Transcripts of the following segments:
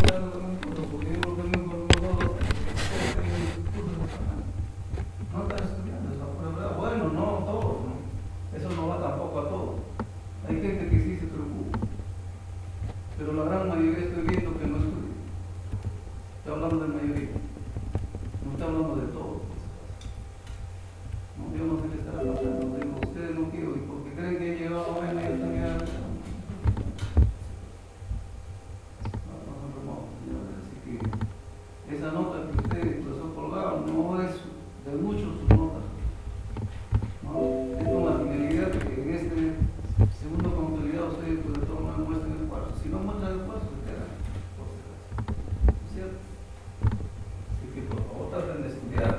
dando también cursos, porque yo creo que muy por nosotros, no están estudiando esa prueba. Bueno, no todos, ¿no? Eso no va tampoco a todos. Hay gente que sí se preocupa, pero la gran mayoría estoy viendo que no estudia. Estoy hablando de mayoría, no estoy hablando de todos. No, yo no sé qué estará pasando, digo, ustedes no quiero, y porque creen que he llegado a ver, ellos también han hecho. Esa nota que usted, profesor Colgado, no es de muchos sus notas. ¿No? Es con la finalidad de que en este segundo contabilidad ustedes pues, de todo no muestren el esfuerzo. Si no muestran el esfuerzo, se quedan por si acaso. ¿Cierto? Así que por favor traten de estudiar.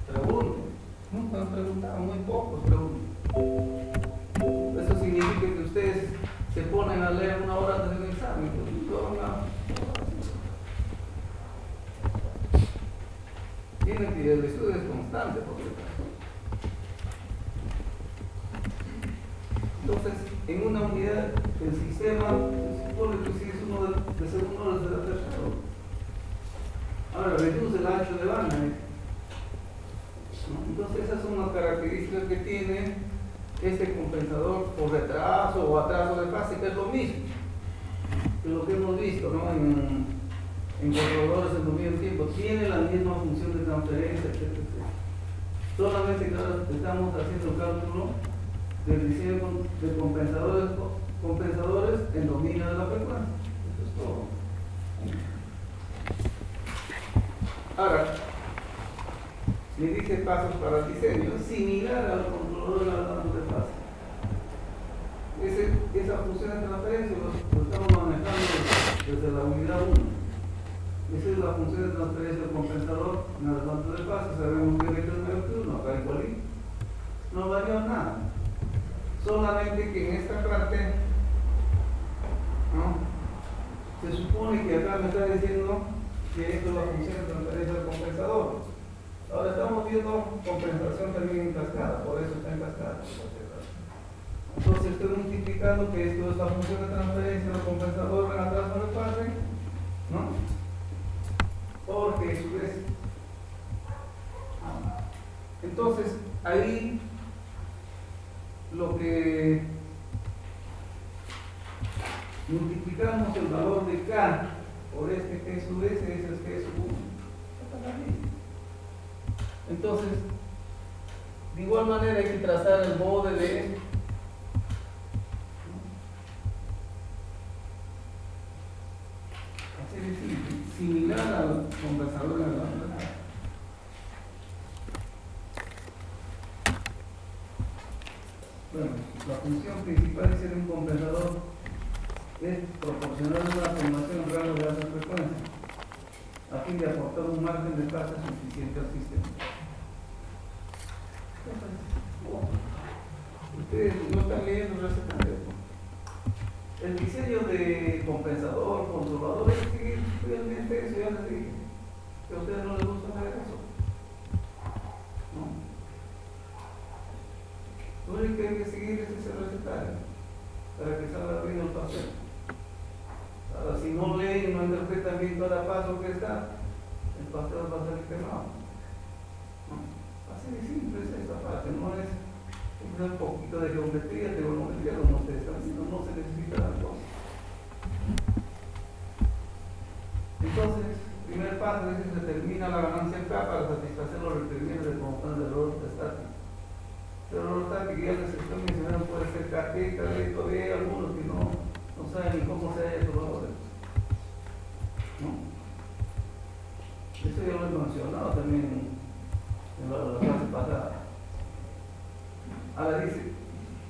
Pregunten. Nunca han preguntado, muy pocos preguntan. Eso significa que ustedes se ponen a leer una hora antes del examen. Tienen que el estudio es constante, por cierto. Entonces, en una unidad, el sistema se supone que si es uno de segundo o de tercero. Ahora, reduce el ancho de banda. ¿No? Entonces, esas son las características que tiene este compensador por retraso o atraso de fase, que es lo mismo que lo que hemos visto, ¿no? En controladores en dominio del tiempo, tiene la misma función de transferencia, etc. Solamente que ahora estamos haciendo el cálculo del diseño de compensadores en dominio de la frecuencia. Eso es todo. Ahora, me dice pasos para el diseño, es similar al controlador de la de fase. Esa función de transferencia lo estamos manejando desde la unidad 1. Esa es la función de transferencia del compensador en el adelanto de fase. Sabemos que es mayor que 1, acá igualito. No varió nada. Solamente que en esta parte, ¿no? Se supone que acá me está diciendo que esto es la función de transferencia del compensador. Ahora estamos viendo compensación también en cascada, por eso está en cascada. Entonces estoy multiplicando que esto es la función de transferencia del compensador en atraso de fase, ¿no? Porque a su vez. Entonces, ahí lo que multiplicamos el valor de K por este G sub S, ese es G sub 1. Entonces, de igual manera hay que trazar el bode de similar al compensador de la banda. Bueno, la función principal de un compensador es proporcionar una formación rango de alta frecuencia a fin de aportar un margen de fase suficiente al sistema. Ustedes no están leyendo el recetario. El diseño de compensador, controlador, es que realmente eso ya les dije, que a ustedes no les gusta hacer eso. ¿No? Lo único que hay que seguir es ese recetario para que salga bien el papel. Ahora, si no leen, no interpretan bien cada paso que está, el pastel va a salir quemado. ¿No? Así de simple es esta parte, no es un poquito de geometría, trigonometría, como ustedes están diciendo, no se necesita la cosa. Entonces, primer paso es que se determina la ganancia K para satisfacer los requerimientos de constante del error estático. El error estático ya les estoy mencionando, puede ser KT, KD, todavía hay algunos que no saben ni cómo se halla esos valores. ¿No? Eso ya lo he mencionado también en la clase pasada. Ahora dice,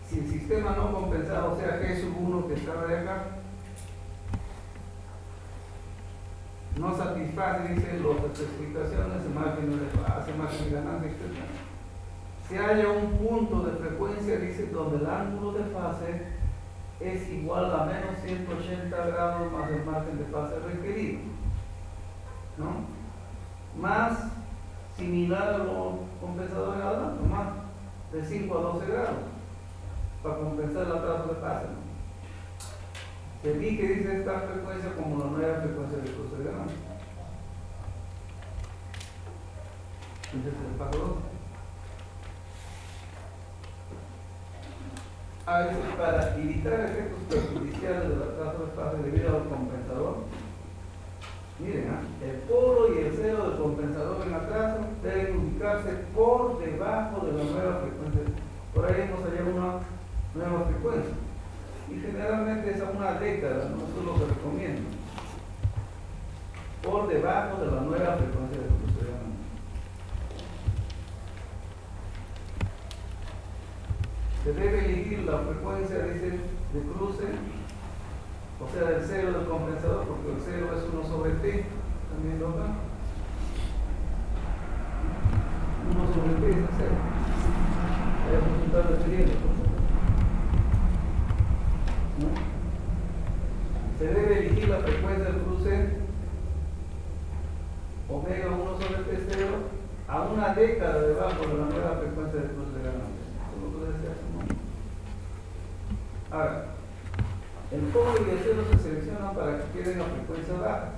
si el sistema no compensado, o sea, G sub 1 que está de acá, no satisface, dice, las especificaciones, margen de fase, margen de ganancia, etc. Si haya un punto de frecuencia, dice, donde el ángulo de fase es igual a menos 180 grados más el margen de fase requerido, ¿no? Más similar a los compensadores de adelanto, más de 5 a 12 grados para compensar el atraso de fase, ¿no? De aquí que dice esta frecuencia como la nueva frecuencia Ese es el paso 2. A veces, para evitar efectos perjudiciales del atraso de fase debido al compensador, miren, el polo y el cero del compensador en atraso deben ubicarse por debajo de la nueva frecuencia. Por ahí hemos hallado una nueva frecuencia. Y generalmente es a una década, no eso es lo que recomiendo. Por debajo de la nueva frecuencia de cruce. Se debe elegir la frecuencia, dice, de cruce, o sea, el cero del compensador, porque el cero es 1 sobre t, también lo acá. 1 sobre t es el cero. Ahí vamos a estar refiriendo, ¿no? Se debe elegir la frecuencia del cruce omega 1 sobre t 0 a una década debajo de la nueva frecuencia de cruce de ganancia. Ahora, el polo y el cero se seleccionan para que queden a frecuencia baja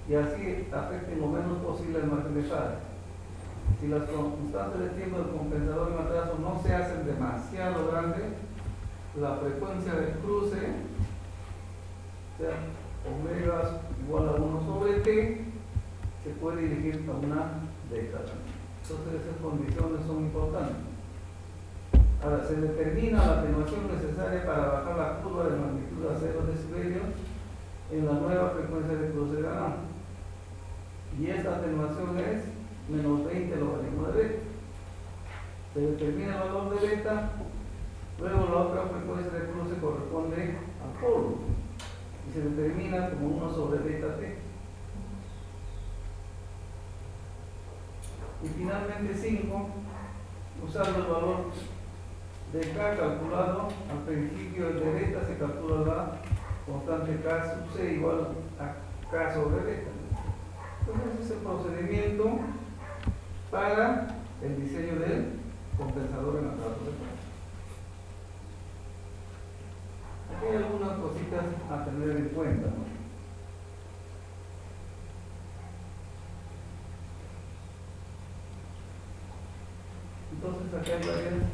y así afecten lo menos posible el margen de fase. Si las constantes de tiempo del compensador en atraso no se hacen demasiado grandes, la frecuencia del cruce, o sea, omega igual a 1 sobre t, se puede dirigir a una década. Entonces esas condiciones son importantes. Ahora, se determina la atenuación necesaria para bajar la curva de magnitud a 0 decibelios en la nueva frecuencia de cruce de ganancia. Y esta atenuación es menos 20 logaritmo de beta. Se determina el valor de beta, luego la otra frecuencia de cruce corresponde al polo y se determina como 1 sobre beta t. Y finalmente 5, usando el valor de K calculado, al principio de beta se calcula la constante K sub C igual a K sobre beta. Entonces ese es el procedimiento para el diseño del compensador en atraso de fase. Aquí hay algunas cositas a tener en cuenta, ¿no? Entonces aquí hay varias.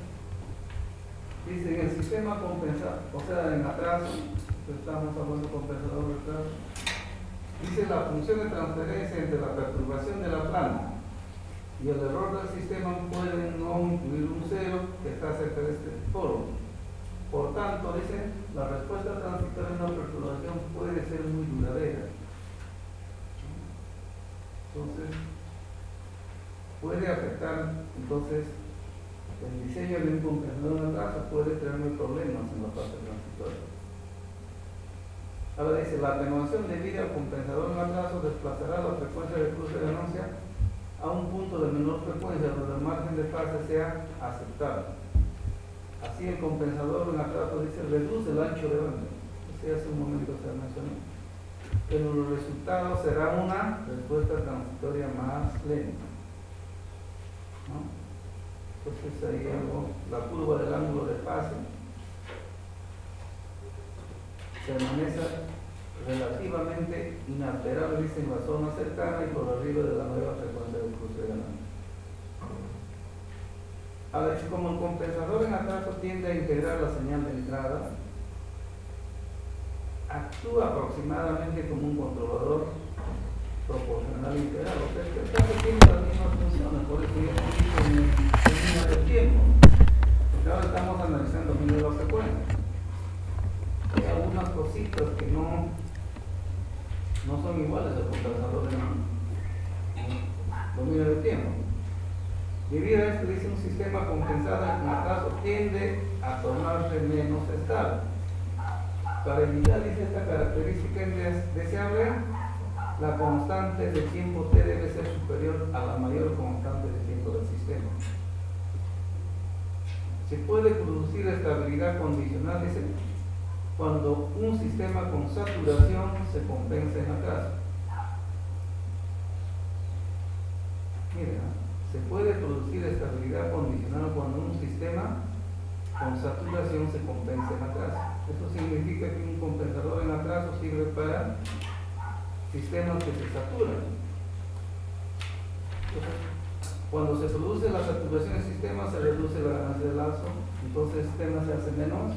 Dice, en el sistema compensado, o sea, en atraso, estamos hablando de compensador de atraso, dice la función de transferencia entre la perturbación de la planta y el error del sistema puede no incluir un cero que está cerca de este polo. Por tanto, dice, la respuesta transitoria de una perturbación puede ser muy duradera. Entonces, puede afectar, entonces, el diseño de un compensador de atraso puede traerme problemas en la fase transitoria. Ahora dice, la atenuación debida al compensador en atraso desplazará la frecuencia de cruce de ganancia a un punto de menor frecuencia donde el margen de fase sea aceptable. Así el compensador en atraso dice, reduce el ancho de banda. Eso hace un momento se mencionó. Pero el resultado será una respuesta transitoria más lenta, ¿no? Entonces ahí algo, la curva del ángulo de fase permanece relativamente inalterable, dice, en la zona cercana y por arriba de la nueva frecuencia del cruce de ganancia. A ver, como el compensador en atraso tiende a integrar la señal de entrada, actúa aproximadamente como un controlador proporcional integral, o sea que el caso tiene las mismas funciones, por eso ya hemos visto en línea de tiempo, porque ahora estamos analizando números de frecuencia. Hay algunas cositas que no son iguales al compensador de dominio de tiempo. Debido a esto, dice, un sistema compensado en atraso tiende a tornarse menos estable. Para evitar, dice, esta característica indeseable, la constante de tiempo t debe ser superior a la mayor constante de tiempo del sistema. Se puede producir estabilidad condicional, dice, cuando un sistema con saturación se compensa en atraso. Miren, se puede producir estabilidad condicional cuando un sistema con saturación se compensa en atraso. Eso significa que un compensador en atraso sirve para sistemas que se saturan. Entonces, Cuando se produce la saturación del sistema, se reduce la ganancia de lazo, entonces el sistema se hace menos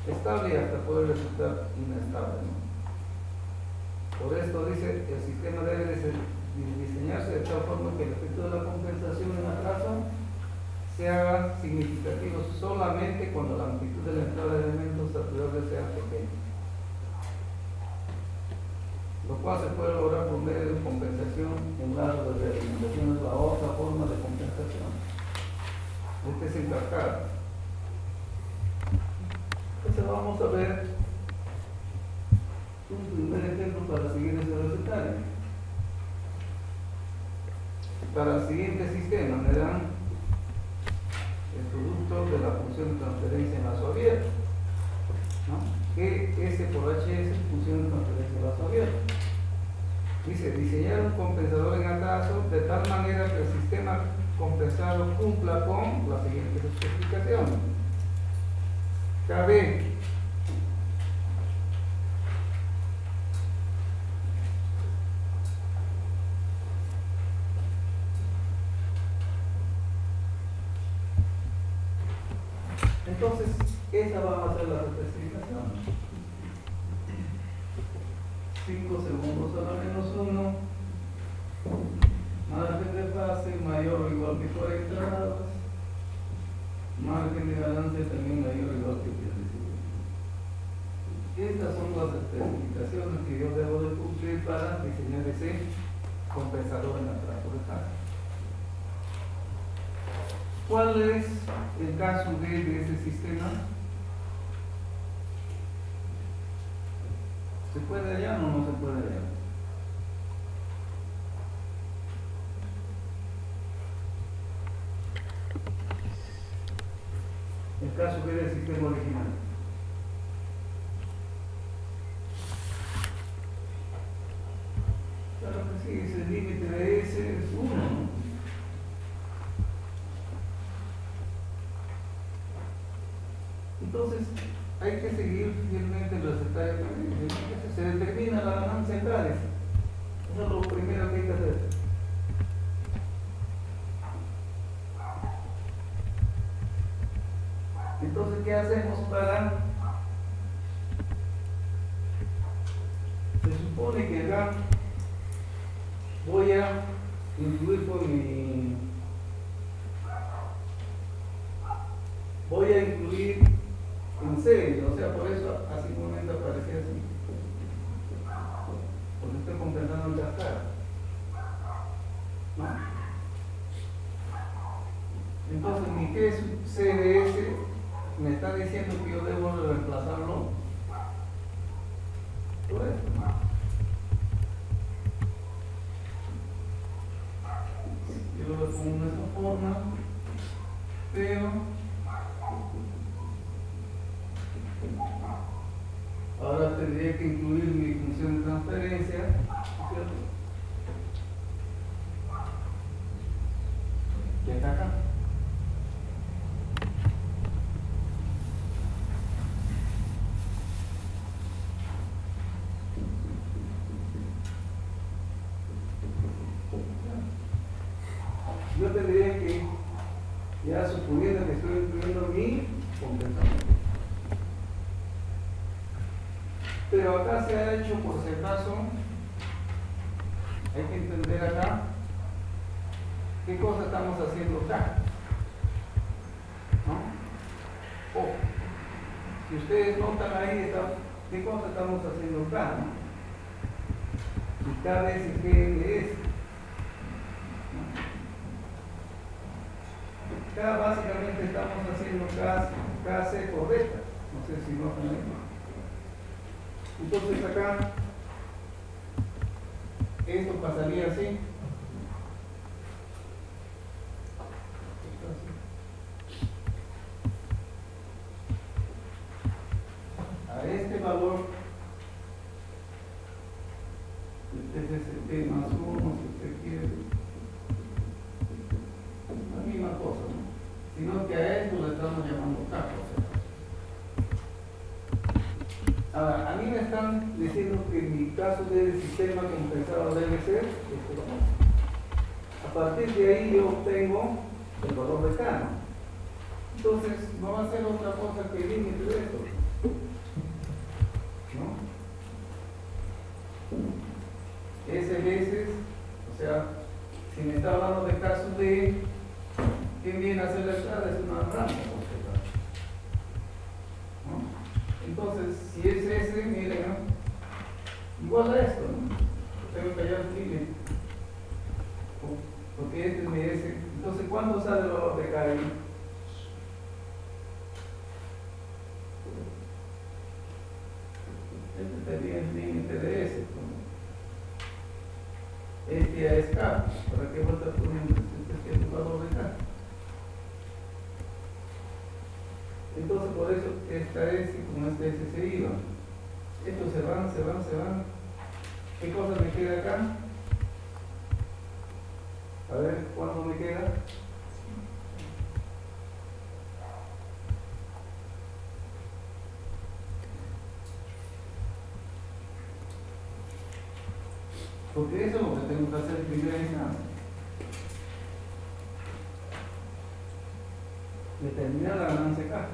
estable y hasta puede resultar inestable, ¿no? Por esto dice, el sistema debe diseñarse de tal forma que el efecto de la compensación en atraso se haga significativo solamente cuando la amplitud de la entrada de elementos saturables sea pequeña, lo cual se puede lograr por medio de compensación en grado de realimentación. Es la otra forma de compensación. Este es en cascada. Entonces vamos a ver un primer ejemplo para seguir ese recetario. Para el siguiente sistema me dan el producto de la función de transferencia en lazo abierto, ¿no? Que S por HS función de transferencia en lazo abierto. Dice, diseñar un compensador en atraso de tal manera que el sistema compensado cumpla con las siguientes especificaciones. KB entonces, esa va a ser la especificación. 5 segundos a la menos 1, margen de fase mayor o igual que 40 grados, margen de ganancia también mayor o igual que 15. Estas son las especificaciones que yo debo de cumplir para diseñar ese compensador en atraso de fase. ¿Cuál es el caso de ese sistema? ¿Se puede hallar o no se puede hallar? El caso que era el sistema original. Claro que sí, ese límite de S es 1, ¿no? Entonces, hay que seguir fielmente el recetario. Se determina la ganancia en grados. Eso es lo primero que hay que hacer. Entonces, ¿qué hacemos para? Se supone que acá voy a incluir por mi... Voy a incluir en serie, o sea, por eso así un momento aparecía así. Porque estoy compensando en cascada, ¿no? Entonces mi que es CDS me está diciendo que yo debo reemplazarlo por esto, ¿no? Yo lo pongo de esa forma, pero ahora tendría que incluir mi función de transferencia, ¿cierto? Que está acá. Yo tendría que, ya suponiendo que estoy incluyendo mi compensador. Pero acá se ha hecho, por si acaso, hay que entender acá qué cosa estamos haciendo acá, ¿no? Si ustedes notan ahí, qué cosa estamos haciendo acá, ¿no? Y cada vez que es, ¿no? Acá básicamente estamos haciendo KC por beta, no sé si notan ahí. Entonces acá, esto pasaría así. A este valor, este es el T más 1, si usted quiere. La misma cosa, ¿no? Sino que a esto le estamos llamando K. Ahora, a mí me están diciendo que en mi caso del sistema compensado debe ser esto. A partir de ahí yo obtengo el valor de K, ¿no? Entonces no va a ser otra cosa que el límite de esto, ¿no? S veces, o sea, si me está hablando de casos de ¿quién viene a hacer la entrada? Es una rampa, ¿no? Entonces, si es S, miren, ¿no? Igual a esto, ¿no? Tengo que hallar el límite, porque este es mi S. Entonces, ¿cuánto sale el valor de K ahí? Este sería el límite de S, ¿no? Este ya es K, ¿para qué vuelta poniendo? Este es el valor de K. Entonces, por eso esta S con esta S se iba. Estos se van, se van, se van. ¿Qué cosa me queda acá? A ver, ¿cuánto me queda? Porque eso es lo que tengo que hacer en primera instancia. Determinar la ganancia K.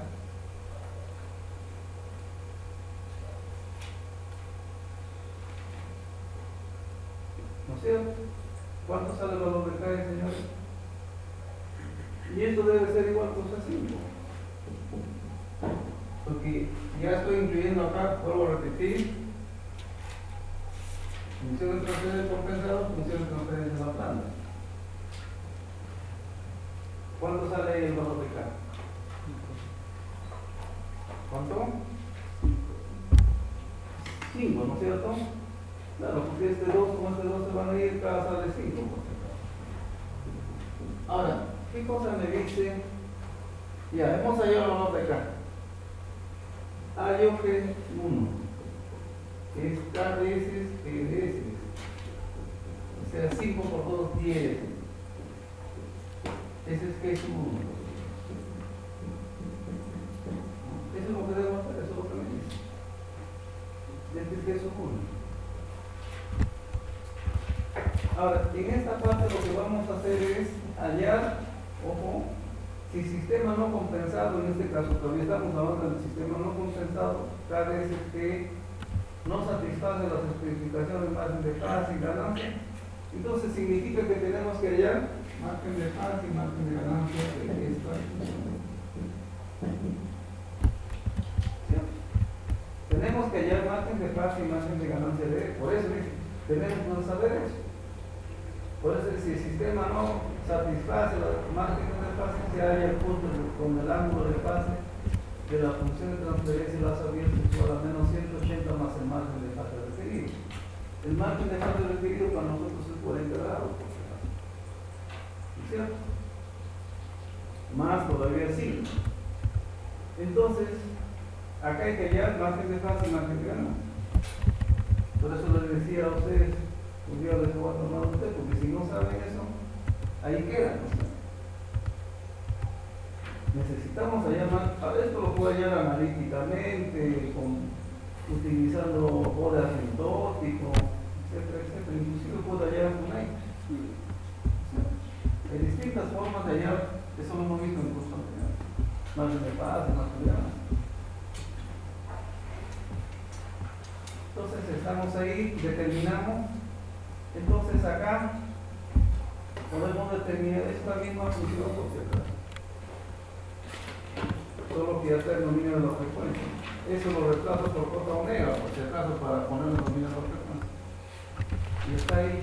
¿No es cierto? ¿Cuánto sale el valor de K, señores? Y esto debe ser igual a 5. Porque ya estoy incluyendo acá, vuelvo a repetir, función de transferencia compensado, función de transferencia de la planta. ¿Cuánto sale el valor de K? ¿Cuánto? 5, ¿no es cierto? Claro, porque este 2 con este 2 se van a ir, cada sale 5. Ahora, ¿qué cosa me dice? Ya, hemos hallado el valor de K. Hallo que 1 es K veces P veces. O sea, 5 por 2, 10. Ese es que es 1. Eso es lo que debo hacer, eso es lo que me dice. Este es que es 1. Ahora, en esta parte lo que vamos a hacer es hallar, ojo, si sistema no compensado, en este caso todavía estamos hablando del sistema no compensado, cada vez que no satisface las especificaciones margen de paz y ganancia, entonces significa que tenemos que hallar margen de paz y margen de ganancia de esta. ¿Sí? Tenemos que hallar margen de paz y margen de ganancia de, por eso tenemos que saber eso. Por eso, si el sistema no satisface los márgenes de fase, se halla el punto con el ángulo de fase de la función de transferencia y la abierta igual a menos 180 más el margen de fase requerido. El margen de fase requerido para nosotros es 40 grados, ¿cierto? Más todavía 5. Entonces, acá hay que hallar margen de fase y margen de ganancia. Por eso les decía a ustedes, un día les voy a tomar a usted, porque si no saben eso, ahí quedan. Necesitamos hallar más, a ver, esto lo puedo hallar analíticamente, utilizando orden asintótico, etcétera, etcétera. Inclusive puedo hallar un ahí. Hay distintas formas de hallar, eso lo hemos visto en el curso anterior. Margen de paz, margen de ganancia. Entonces estamos ahí, determinamos. Entonces acá podemos determinar esta misma función social. Solo que ya está el dominio de la frecuencia. Eso lo reemplazo por cota omega, por si acaso, para poner el dominio de la frecuencia. Y está ahí.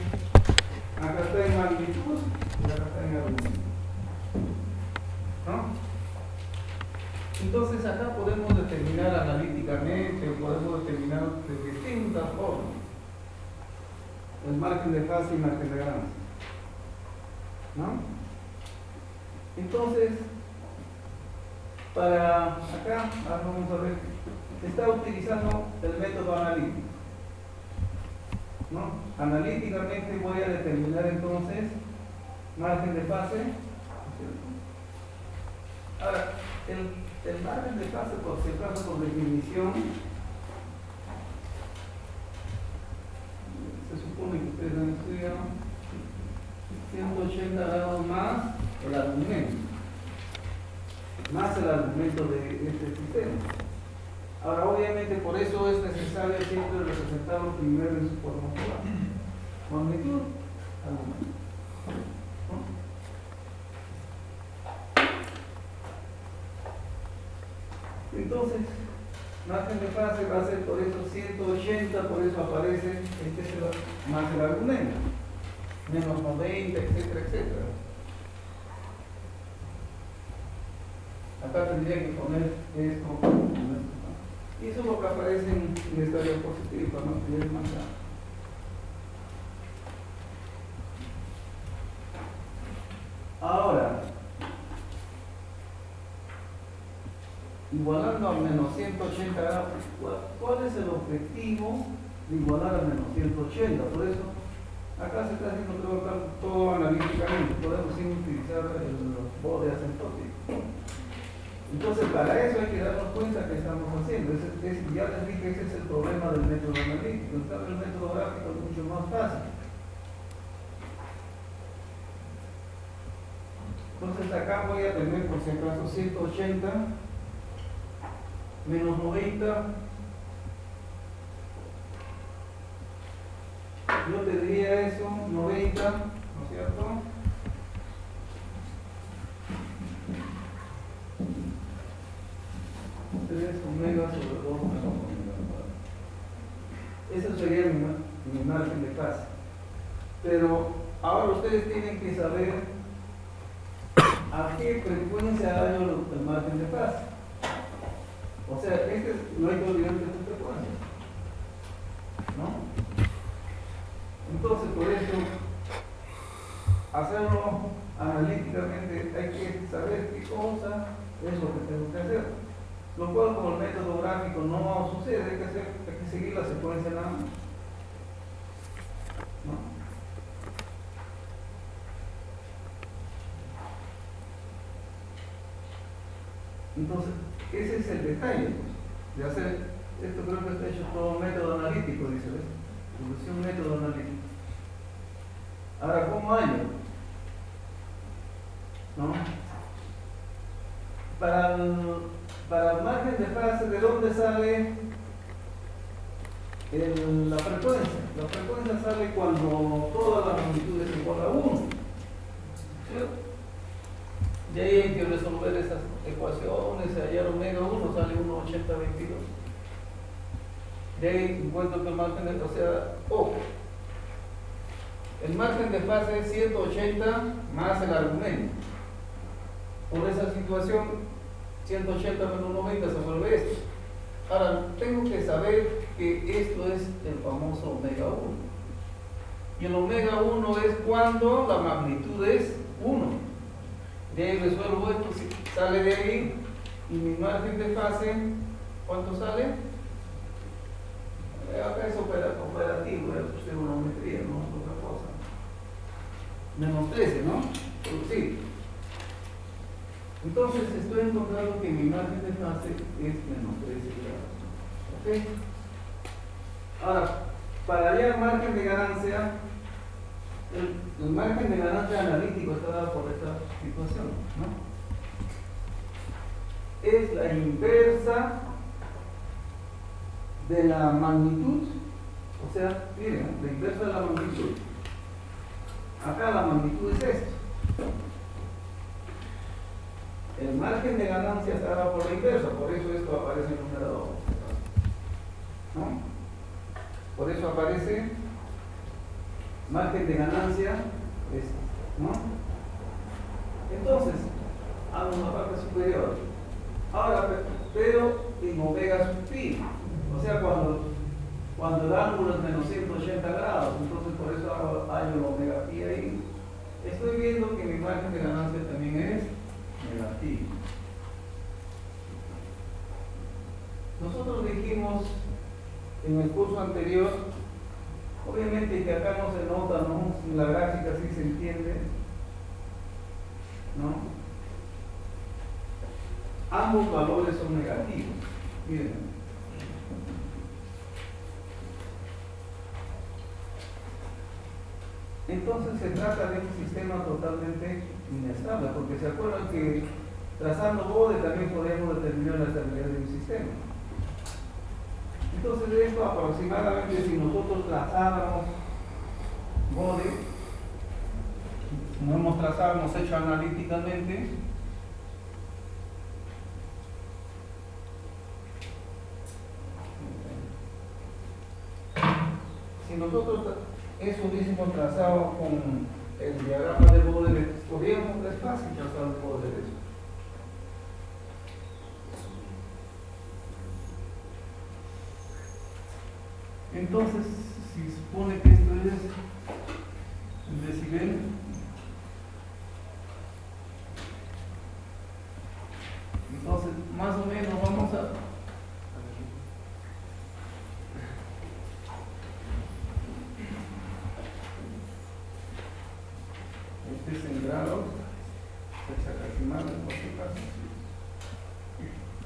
Acá está en magnitud y acá está en argumento. ¿No? Entonces acá podemos determinar analíticamente, o podemos determinar de distintas formas el margen de fase y margen de ganancia, ¿no? Entonces, para acá, vamos a ver, está utilizando el método analítico, ¿no? Analíticamente voy a determinar entonces margen de fase, ¿cierto? Ahora, el margen de fase, por si acaso, por definición, se supone que ustedes han estudiado 180 180 grados más el argumento. Más el argumento de este sistema. Ahora, obviamente, por eso es necesario siempre representarlo primero en su forma polar. Magnitud, argumento. Entonces, margen de fase va a ser por eso 180, por eso aparece más el argumento. Menos 90, etcétera, etcétera. Acá tendría que poner esto. Y eso es lo que aparece en esta diapositiva, para no tener más nada. Ahora, igualando a menos 180 grados, ¿cuál es el objetivo de igualar a menos 180? Por eso, acá se está haciendo todo analíticamente, podemos sin utilizar el bode asintótico. Entonces, para eso hay que darnos cuenta que estamos haciendo. Ya les dije que ese es el problema del método analítico. En cambio, el método gráfico es mucho más fácil. Entonces, acá voy a tener, por si acaso, 180 menos 90. Yo tendría eso, 90, ¿no es cierto? Omega sobre 2 menos omega. Ese sería mi margen de fase. Pero ahora ustedes tienen que saber a qué frecuencia hay el margen de fase. O sea, no hay dos diferentes frecuencias, ¿no? Entonces, por eso, hacerlo analíticamente hay que saber qué cosa es lo que tengo que hacer. Lo cual, como el método gráfico no sucede, hay que seguir la secuencia nada más. ¿No? Entonces, ese es el detalle, pues, de hacer esto. Creo que está hecho todo método analítico, dice, ¿ves? Solución método analítico. Ahora, ¿cómo hallo? ¿No? Para el margen de fase, ¿de dónde sale la frecuencia? La frecuencia sale cuando toda la magnitud es igual a 1. ¿Cierto? De ahí hay que resolver esas ecuaciones, hallar omega 1 sale 1,8022. De ahí encuentro que el margen de fase, el margen de fase es 180 más el argumento. Por esa situación, 180 menos 90 se vuelve esto. Ahora, tengo que saber que esto es el famoso omega 1. Y el omega 1 es cuando la magnitud es 1. De ahí resuelvo esto, sale de ahí. Y mi margen de fase, ¿cuánto sale? Acá es operativo, es trigonometría, no es otra cosa. Menos 13, ¿no? Sí. Entonces estoy encontrando que mi margen de fase es menos 13 grados. ¿Ok? Ahora, para hallar margen de ganancia, el margen de ganancia analítico está dado por esta situación, ¿no? Es la inversa de la magnitud. O sea, miren, la inversa de la magnitud. Acá la magnitud es esto. El margen de ganancia está dado por la inversa, por eso esto aparece en el numerador, ¿no? Por eso aparece margen de ganancia, ¿no? Entonces, hago una parte superior. Ahora, pero en omega sub pi, o sea, cuando el ángulo es menos 180 grados, entonces por eso hay el omega pi ahí. Estoy viendo que mi margen de ganancia también es negativo. Nosotros dijimos en el curso anterior, obviamente que acá no se nota, ¿no? En la gráfica sí se entiende, ¿no? Ambos valores son negativos. Miren. entonces se trata de un sistema totalmente inestable, porque se acuerdan que trazando bode también podemos determinar la estabilidad de un sistema. Entonces esto aproximadamente, si nosotros trazáramos bode, como hemos trazado, hemos hecho analíticamente, si nosotros eso hubiésemos trazado con el diagrama de bode, podríamos es fácil trazar el bode de eso. Entonces, si supone que esto es el decibel, entonces más o menos vamos a este es en grados hexadecimal, en cualquier caso.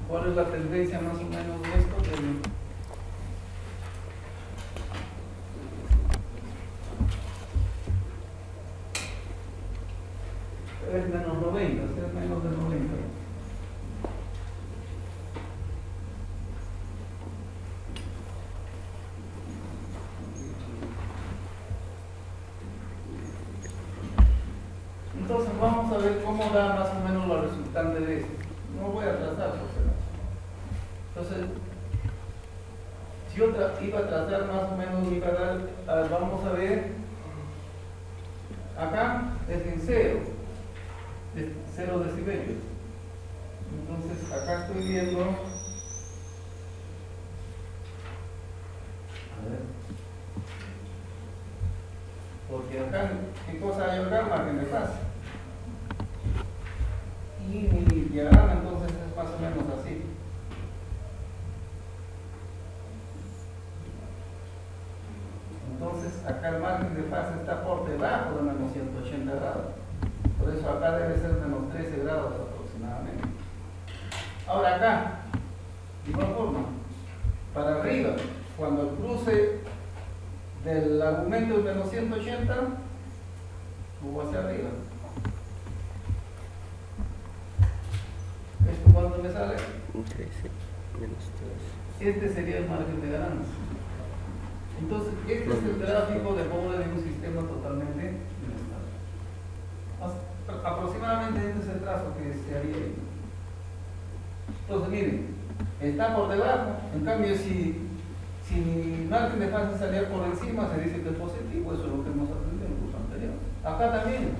¿Cuál es la tendencia más o menos de esto? Es menos 90, es menos de 90. Entonces vamos a ver cómo da más o menos la resultante de esto. No voy a trazar, por si acaso. Entonces, si yo iba a trazar más o menos mi canal, vamos a ver, acá es en 0 decibelios. Entonces acá estoy viendo, a ver, porque acá, ¿qué cosa hay acá? Margen de fase. Y mi diagrama entonces es más o menos así. Entonces acá el margen de fase está por debajo de menos 180 grados. Por eso acá debe ser menos 13 grados aproximadamente. Ahora acá, de igual forma, para arriba, cuando el cruce del argumento es menos 180, subo hacia arriba. ¿Esto cuánto me sale? 13 menos 3. Este sería el margen de ganancia. Entonces, este es el gráfico de bode de un sistema totalmente inestable. Aproximadamente este es el trazo que se haría ahí. Entonces, miren, está por debajo. En cambio, si mi margen de fase salía por encima, se dice que es positivo. Eso es lo que hemos aprendido en el curso anterior. Acá también,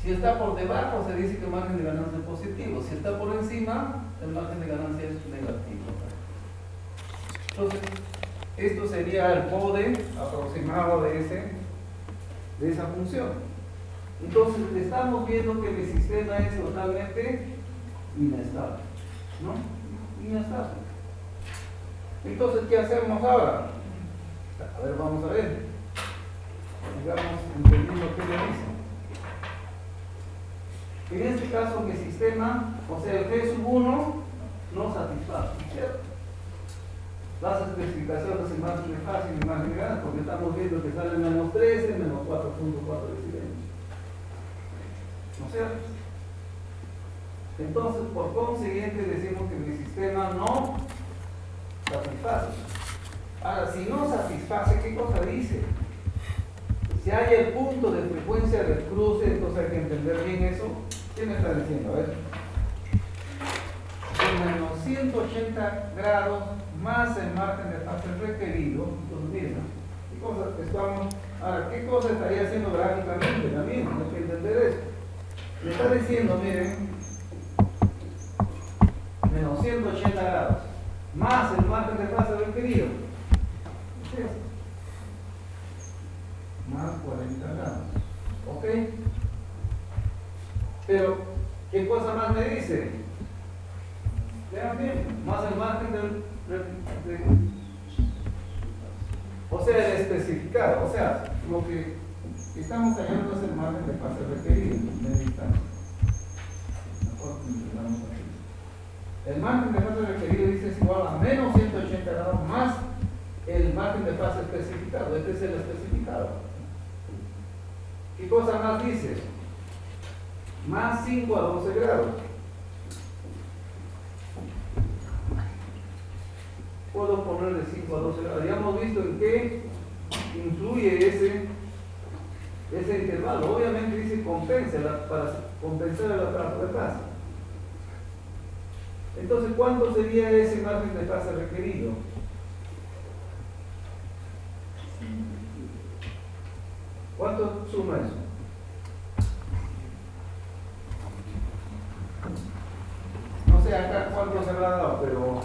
si está por debajo, se dice que el margen de ganancia es positivo. Si está por encima, el margen de ganancia es negativo. Entonces, esto sería el bode aproximado de esa función. Entonces, estamos viendo que mi sistema es totalmente inestable, ¿no? Inestable. Entonces, ¿qué hacemos ahora? A ver, vamos a ver. Digamos, entendiendo qué le dice. En este caso, mi sistema, o sea, el G sub 1, no satisface, ¿cierto? Las especificaciones en margen de fase y en margen de ganancia, porque estamos viendo que sale menos 13, menos 4.4 decibelios. ¿No es cierto? Entonces, por consiguiente, decimos que mi sistema no satisface. Ahora, si no satisface, ¿qué cosa dice? Si hay el punto de frecuencia del cruce, entonces hay que entender bien eso. ¿Qué me está diciendo? A ver. Con menos 180 grados más el margen de fase requerido. Entonces, miren, ¿qué cosa estamos? Ahora, ¿qué cosa estaría haciendo gráficamente? También hay que entender eso. Le está diciendo, miren, menos 180 grados más el margen de fase requerido. ¿Qué es esto? Más 40 grados. ¿Ok? Pero, ¿qué cosa más me dice? Vean bien, más el margen o sea, el especificado. O sea, lo que estamos hallando es el margen de fase requerido. El margen de fase requerido dice es igual a menos 180 grados más el margen de fase especificado. Este es el especificado. cosa más dice? Más 5 a 12 grados. Puedo poner de 5 a 12 grados. Ya hemos visto en qué influye ese intervalo. Obviamente dice compensa para compensar el atraso de fase. Entonces, ¿cuánto sería ese margen de fase requerido? ¿Cuánto suma eso? No sé acá cuánto se habrá dado, pero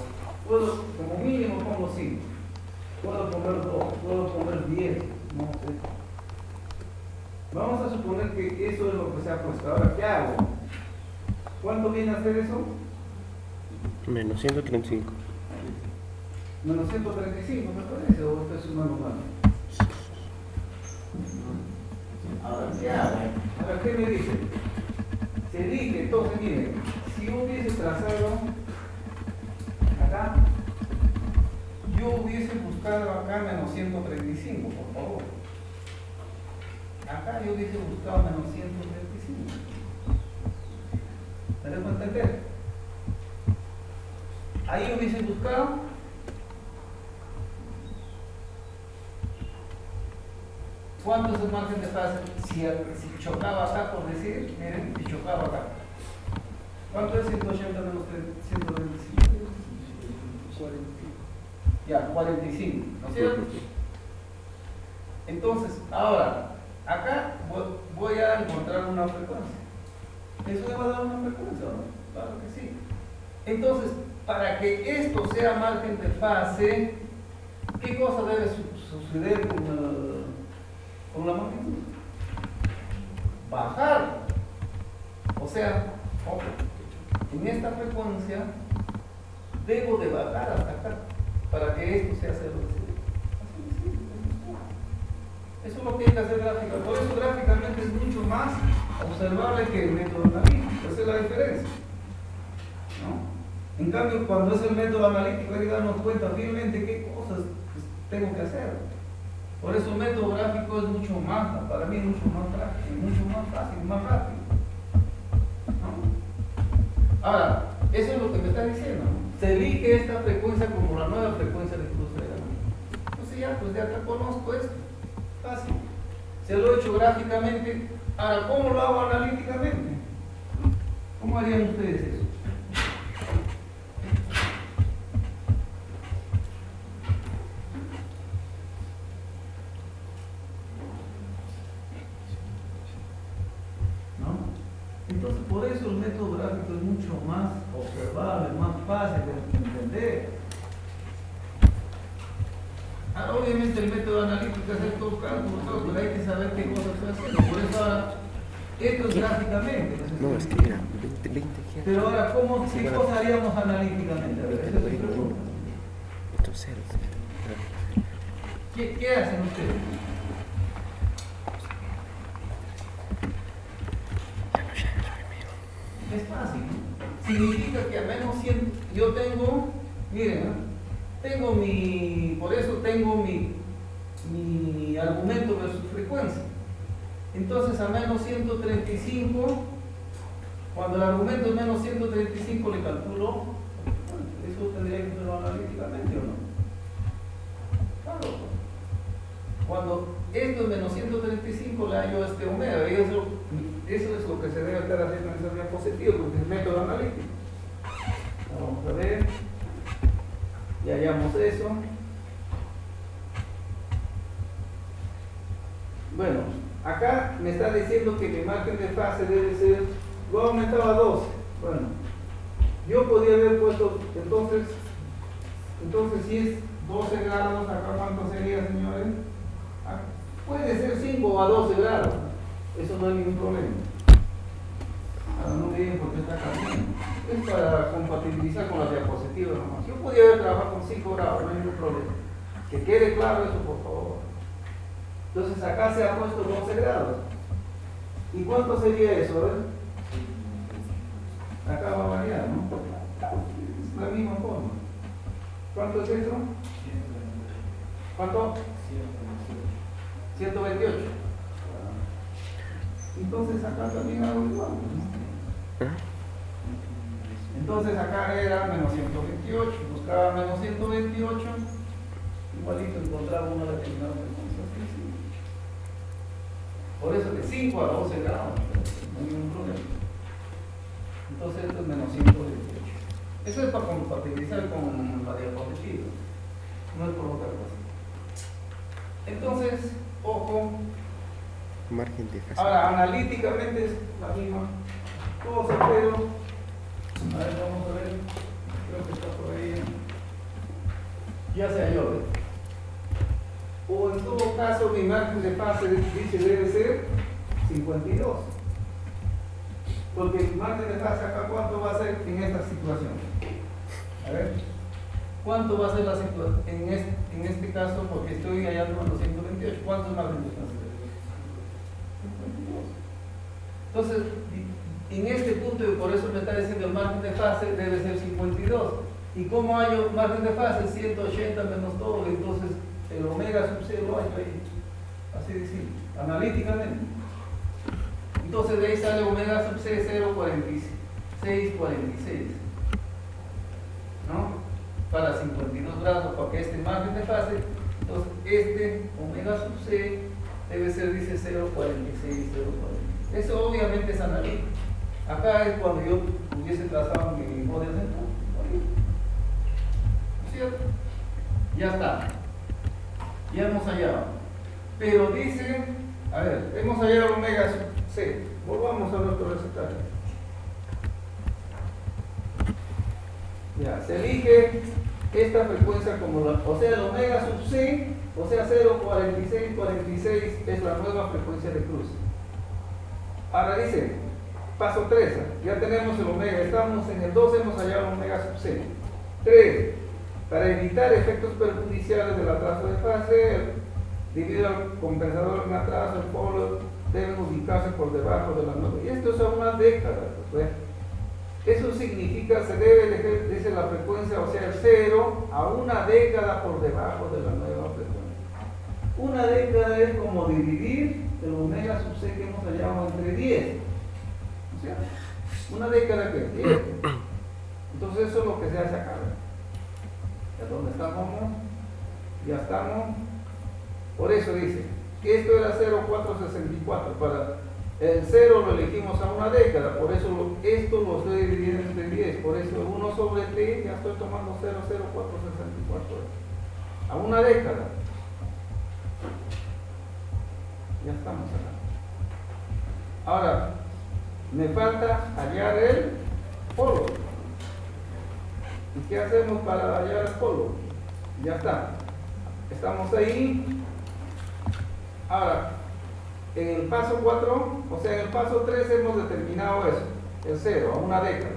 puedo, como mínimo pongo 5. Puedo poner 2, puedo poner 10, no sé. Vamos a suponer que eso es lo que se ha puesto. Ahora, ¿qué hago? ¿Cuánto viene a ser eso? Menos 135. Menos 135, me parece, o estoy sumando mal. Ahora, ¿qué hago? Ahora, ¿qué me dice? Se dice, entonces, miren, si yo hubiese trazado acá, yo hubiese buscado acá menos 135, por favor. Acá yo hubiese buscado menos 135. ¿Me dejo entender? Ahí hubiese buscado ¿cuánto es el margen de fase? Si chocaba acá, por decir, miren, si chocaba acá. ¿Cuánto es 180 menos 125? 45. Ya, 45, ¿no es cierto? Entonces, ahora, acá voy a encontrar una frecuencia. ¿Eso me va a dar una frecuencia o no? Claro que sí. Entonces, para que esto sea margen de fase, ¿qué cosa debe suceder con la magnitud? Bajar. O sea, en esta frecuencia debo de bajar hasta acá para que esto sea 0 de 0. Eso es lo que hay que hacer gráfica. Por eso gráficamente es mucho más observable que el método analítico. Esa es la diferencia, ¿no? En cambio, cuando es el método analítico hay que darnos cuenta firmemente qué cosas tengo que hacer. Por eso el método gráfico es mucho más, para mí es mucho más práctico, mucho más fácil, más rápido, ¿no? Ahora, eso es lo que me está diciendo, ¿no? Se elige esta frecuencia como la nueva frecuencia de cruce de la. Entonces ya, pues de acá conozco esto. Fácil. Se lo he hecho gráficamente. Ahora, ¿cómo lo hago analíticamente? ¿Cómo harían ustedes eso? ¿No? Entonces, por eso el método gráfico es mucho más observable, más fácil de entender. Ahora, obviamente el método analítico es hacer todos los cálculos, pero hay que saber qué cosas se hacen. Por eso ahora, esto es gráficamente. No, es que era 20. Pero ahora, ¿qué cosa haríamos analíticamente? A ver, esa es mi pregunta. Esto es 0. ¿Qué hacen ustedes? Es fácil. Significa que a menos 100, yo tengo, miren, por eso tengo mi argumento versus frecuencia. Entonces a menos 135, cuando el argumento es menos 135 le calculo, eso tendría que hacerlo analíticamente o no. Claro. Cuando esto es menos 135 le hallo este omega, y eso es lo que se debe estar haciendo en esa diapositiva, porque es método analítico. Vamos a ver. Ya hallamos eso. Bueno, acá me está diciendo que mi margen de fase debe ser, lo he aumentado a 12. Bueno, yo podría haber puesto, entonces si es 12 grados, acá cuánto sería, señores? Puede ser 5 a 12 grados, eso no hay ningún problema. Ahora no me digan por qué está cambiando. Es para compatibilizar con la diapositiva nomás. Yo podría haber trabajado con 5 grados, no hay ningún problema. Que quede claro eso, por favor. Entonces acá se ha puesto 12 grados. ¿Y cuánto sería eso? A ver. Acá va a variar, ¿no? Es la misma forma. ¿Cuánto es eso? ¿Cuánto? 128. Entonces acá también hago igual. Entonces acá era menos 128, buscaba menos 128, igualito encontraba una determinada frecuencia. Por eso de 5 a 12 grados, no hay ningún problema. Entonces esto es menos 128. Eso es para compatibilizar con la diapositiva, no es por otra cosa. Entonces, ojo. Margen de fase. Ahora, analíticamente es la misma cosa, pero a ver, vamos a ver, creo que está por ahí, ya se halló. O en todo caso, mi margen de fase dice debe ser 52. Porque el margen de fase acá, ¿cuánto va a ser en esta situación? A ver, ¿cuánto va a ser la situación en este caso? Porque estoy hallando los 128, ¿cuántos margen de fase? 52. Entonces, en este punto, y por eso me está diciendo el margen de fase debe ser 52. ¿Y cómo hallo margen de fase? 180 menos todo, entonces el omega sub c lo hallo ahí. Así de simple, analíticamente. Entonces de ahí sale omega sub c 0,4646. ¿No? Para 52 grados, para que este margen de fase, entonces este omega sub c debe ser, dice 0,46, 0,40. Eso obviamente es analítico. Acá es cuando yo hubiese trazado mi modelo central. ¿Cierto? Ya está. Ya hemos hallado. Pero dice, a ver, hemos hallado omega sub c. Volvamos a nuestro recetario. Ya, se elige esta frecuencia como la, o sea, el omega sub c, o sea, 0,4646 es la nueva frecuencia de cruce. Ahora dice, paso 3, ya tenemos el omega, estamos en el 2, hemos hallado el omega sub c. 3, para evitar efectos perjudiciales del atraso de fase, debido al compensador en atraso, el polo deben ubicarse por debajo de la nueva. Y esto es a una década, pues. Eso significa, se debe elegir, dice la frecuencia, o sea, el 0 a una década por debajo de la nueva frecuencia. Una década es como dividir el omega sub c que hemos hallado entre 10. O sea, una década que es 10. Entonces eso es lo que se hace acá. ¿De dónde estamos? Ya estamos. Por eso dice que esto era 0,464. Para el 0 lo elegimos a una década, por eso esto lo estoy dividiendo entre 10. Por eso 1 sobre t, ya estoy tomando 0,0464 a una década. Ya estamos acá. Ahora, me falta hallar el polo. ¿Y qué hacemos para hallar el polo? Ya está. Estamos ahí. Ahora, en el paso 4, o sea, en el paso 3 hemos determinado eso, el 0, a una década.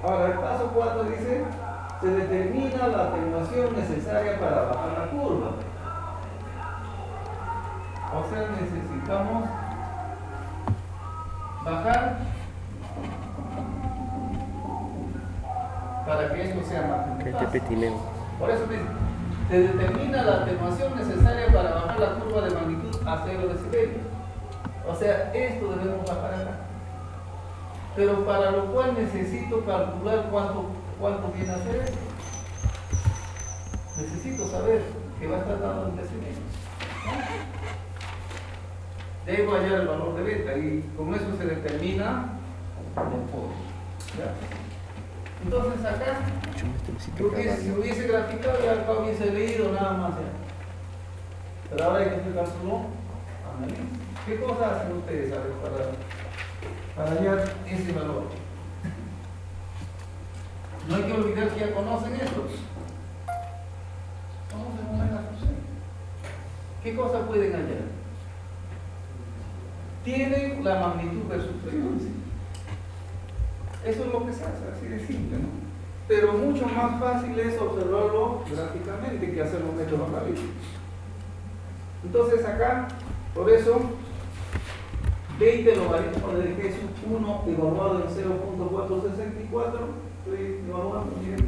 Ahora, el paso 4 dice, se determina la atenuación necesaria para bajar la curva. O sea, necesitamos bajar para que esto sea más fácil. Por eso dice, se determina la atenuación necesaria para bajar la curva de magnitud a 0 decibelios. O sea, esto debemos bajar acá. Pero para lo cual necesito calcular cuánto viene a ser esto. Necesito saber que va a estar dando en decibelios. Debo hallar el valor de beta y con eso se determina el polo. Entonces acá, si hubiese graficado ya acá hubiese leído nada más ya. Pero ahora hay que explicárselo. ¿Qué cosas hacen ustedes para hallar ese valor? No hay que olvidar que ya conocen esto. Conocen omega sub c. ¿Qué cosas pueden hallar? Tienen la magnitud de su frecuencia. Eso es lo que se hace, así de simple, ¿no? Pero mucho más fácil es observarlo gráficamente que hacerlo en método analítico. Entonces acá, por eso, 20 logaritmos de g sub 1 evaluado en 0,464, estoy evaluando, miren.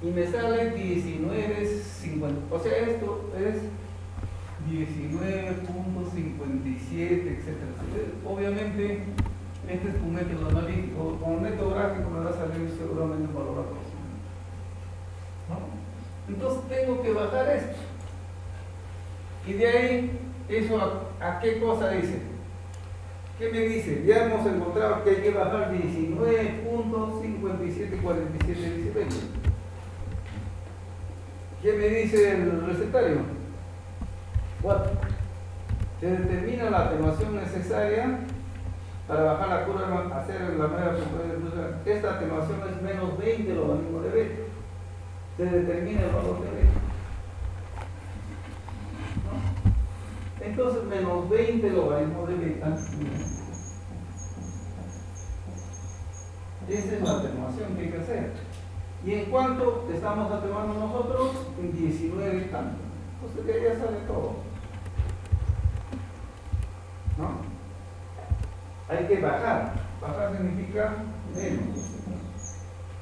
Y me sale 19,59 50. O sea, esto es 19.57, etcétera. Obviamente, este es un método analítico. Con un método gráfico me va a salir seguramente un valor aproximado, ¿no? Entonces tengo que bajar esto. Y de ahí, ¿eso a qué cosa dice? ¿Qué me dice? Ya hemos encontrado que hay que bajar 19.5747 decibelios. ¿Qué me dice el recetario? 4. Se determina la atenuación necesaria para bajar la curva, hacer la nueva frecuencia. Esta atenuación es menos 20 logaritmo de beta. Se determina el valor de beta, ¿no? Entonces, menos 20 logaritmo de beta. Esa es la atenuación que hay que hacer. ¿Y en cuánto estamos atenuando nosotros? En 19 y tanto. Entonces, de ahí ya sale todo, ¿no? Hay que bajar. Bajar significa menos.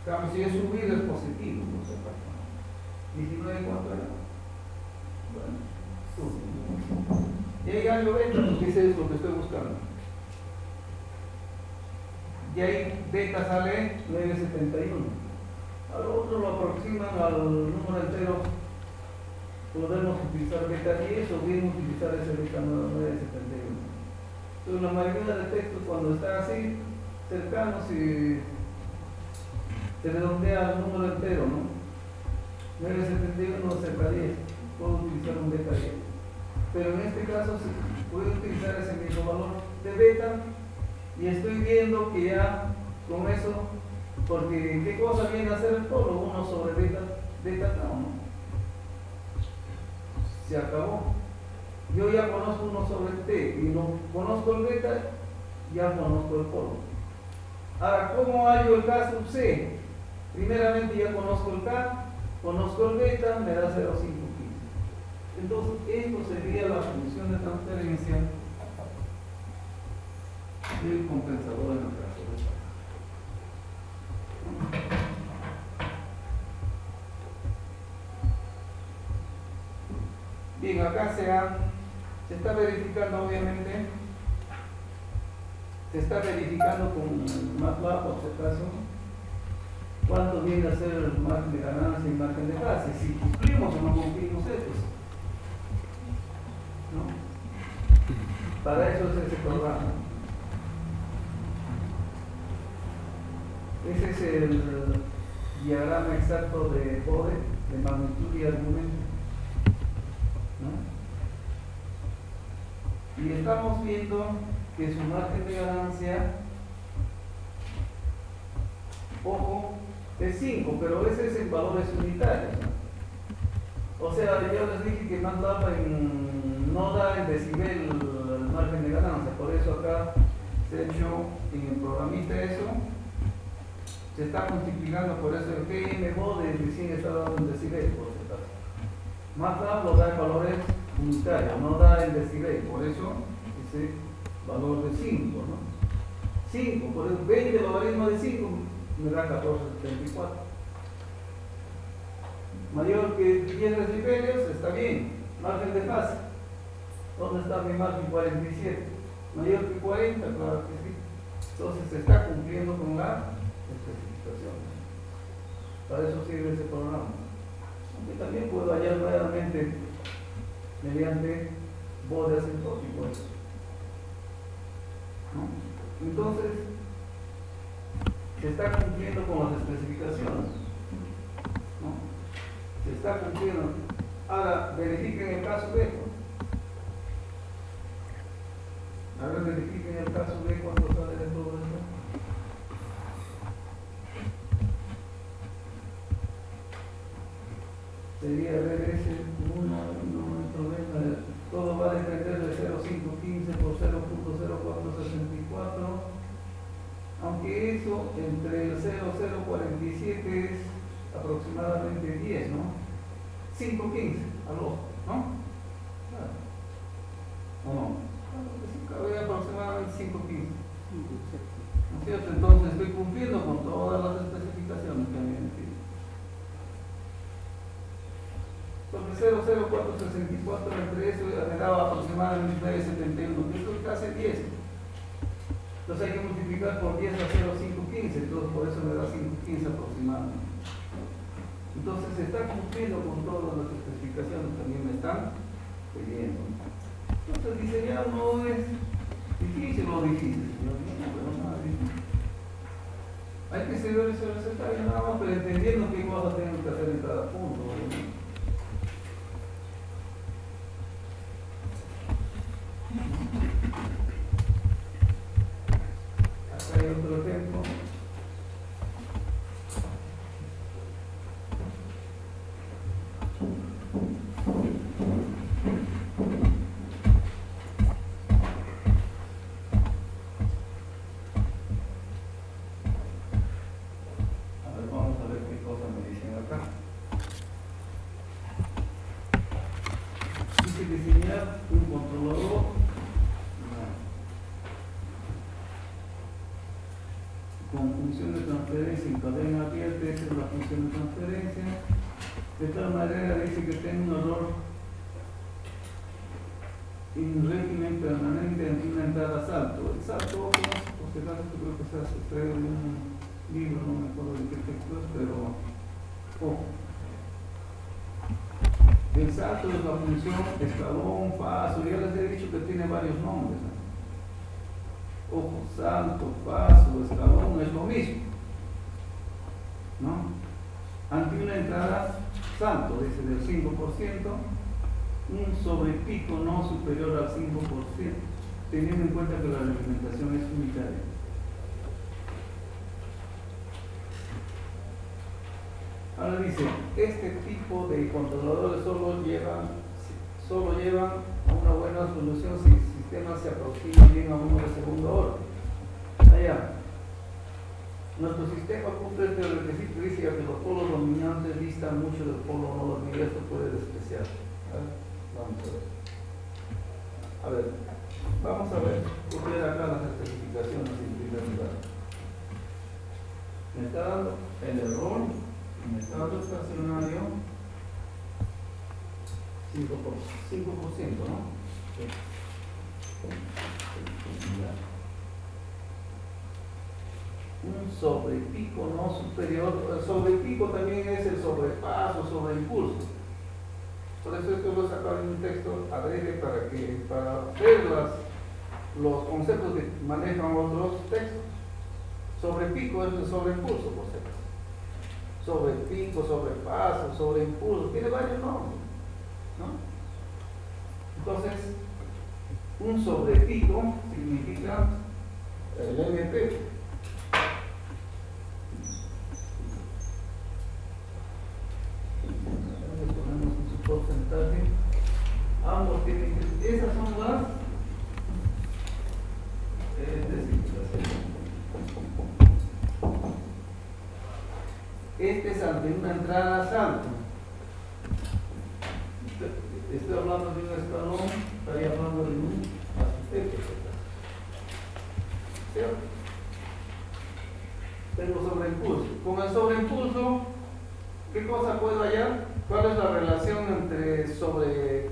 Claro, si es subir es positivo, no sé para qué. 19, ¿cuánto era? Bueno, y ahí hallo beta, porque ese es lo que estoy buscando. Y ahí beta sale 971. Al otro lo aproximan al número entero. Podemos utilizar beta 10 o bien utilizar ese beta 971. Entonces, la mayoría de textos, cuando está así, cercanos, y se redondea al número entero, ¿no? 971 cerca 10. Puedo utilizar un beta 10. Pero en este caso, se puede utilizar ese mismo valor de beta. Y estoy viendo que ya con eso, porque ¿qué cosa viene a ser el polo? 1 sobre beta tau, ¿no? Se acabó. Yo ya conozco 1 sobre t y no conozco el beta, ya conozco el polo. Ahora, ¿cómo hallo el K sub C? Primeramente ya conozco el K, conozco el beta, me da 0,515. Entonces, esto sería la función de transferencia del compensador en el caso de esta. Bien, acá se está verificando, obviamente, se está verificando con MATLAB, por si acaso, cuánto viene a ser el margen de ganancia y margen de fase, si cumplimos o no cumplimos estos, ¿no? Para eso es ese programa. Ese es el diagrama exacto de Bode, de magnitud y argumento, ¿no? Y estamos viendo que su margen de ganancia, ojo, es 5, pero ese es en valores unitarios, ¿no? O sea, yo les dije que MATLAB no da en decibel el margen de ganancia, por eso acá se ha hecho en el programita eso. Se está multiplicando, por eso el GM Bode recién está dando en decibel, por si acaso. MATLAB lo da en valores unitarios, no da en decibel, por eso ese valor de 5, ¿no? 5, por eso 20 logaritmo de 5 me da 1474. Mayor que 10 decibelios, está bien. Margen de fase, ¿dónde está mi margen? 47. Mayor que 40, claro que sí. Entonces se está cumpliendo con la especificación. Para eso sirve ese programa. Aunque también puedo hallar nuevamente mediante Bode asintótico, ¿no? Entonces se está cumpliendo con las especificaciones, ¿no? Se está cumpliendo. Ahora verifiquen el caso B. Ahora verifiquen el caso B cuando sale de todo esto. Sería ver ese 1, no hay problema. Todo va a depender de 0,515 por 0.0464. Aunque eso entre el 0,047 es aproximadamente 10, ¿no? 5,15 al ojo, ¿no? Claro. ¿O no? Claro que sí, cabe aproximadamente 5,15. ¿No es cierto? Entonces estoy cumpliendo con todas las especificaciones que me han metido. Sobre 0,0464 entre eso me daba aproximadamente 9,71, que esto es casi 10. Entonces hay que multiplicar por 10 a 0,515, entonces por eso me da 515 aproximadamente. Entonces se está cumpliendo con todas las especificaciones, también me están pidiendo. Entonces diseñar no es difícil o difícil, no, pero nada difícil. Hay que seguir ese recetario nada más, pero entendiendo qué cosas tenemos que hacer en cada punto, ¿no? Acá hay otro ejemplo. A ver, vamos a ver qué cosa me dicen acá. Dice diseñar un controlador con función de transferencia en cadena abierta. Esa es la función de transferencia. De tal manera dice que tenga un error en régimen permanente ante una entrada salto. El salto, por si acaso, creo que se ha extraído de un libro, no me acuerdo de qué texto es, pero ojo. El salto es la función escalón, paso, ya les he dicho que tiene varios nombres, ¿no? Ojo, salto, paso, escalón, es lo mismo, ¿no? Ante una entrada, salto, dice del 5%, un sobrepico no superior al 5%, teniendo en cuenta que la reglamentación es unitaria. Ahora dice, este tipo de controladores solo llevan a una buena solución si el sistema se aproxima bien a uno de segundo orden. Allá. Nuestro sistema cumple este requisito, dice que los polos dominantes distan mucho del polo no dominante, esto puede despreciar. A ver, vamos a ver, copiar acá las especificaciones en primer lugar. Me está dando el error, me está dando estacionario 5%, ¿no? Sí. Un sobrepico no superior, el sobrepico también es el sobrepaso, sobreimpulso. Por eso esto lo he sacado en un texto adrede para ver los conceptos que manejan otros textos. Sobrepico es el sobreimpulso, por cierto. Sobrepico, sobrepaso, sobreimpulso, tiene varios nombres, ¿no? Entonces, un sobrepico significa el MP. Ponemos en su porcentaje. Ambos tienen que, esas son las este es ante una entrada a salto. Estoy hablando de un escalón, estaría hablando de un asistente. ¿Cierto? Tengo sobreimpulso. Con el sobreimpulso, ¿qué cosa puedo hallar? ¿Cuál es la relación entre sobre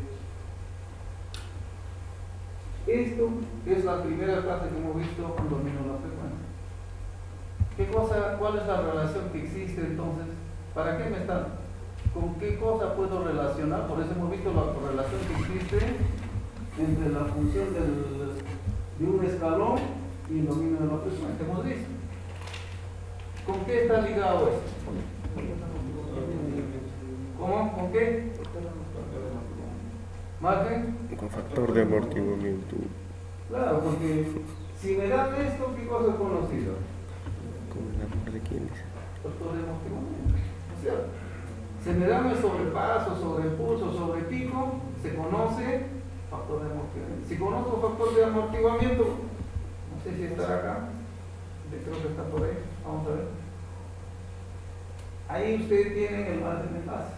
esto, que es la primera clase que hemos visto con dominio de la frecuencia? ¿Cuál es la relación que existe entonces? ¿Para qué me están? ¿Con qué cosa puedo relacionar? Por eso hemos visto la correlación que existe entre la función de un escalón y el dominio de la frecuencia. Hemos visto. ¿Con qué está ligado esto? ¿Cómo? ¿Con qué? ¿Margen? Con factor de amortiguamiento. Claro, porque si me dan esto, ¿qué cosa es conocido? Con el amor de quién dice. Factor de amortiguamiento. ¿No es cierto? Se me dan el sobrepaso, sobreimpulso, sobrepico, se conoce factor de amortiguamiento. Si conozco factor de amortiguamiento, no sé si estará acá, creo que está por ahí, vamos a ver. Ahí ustedes tienen el margen de fase.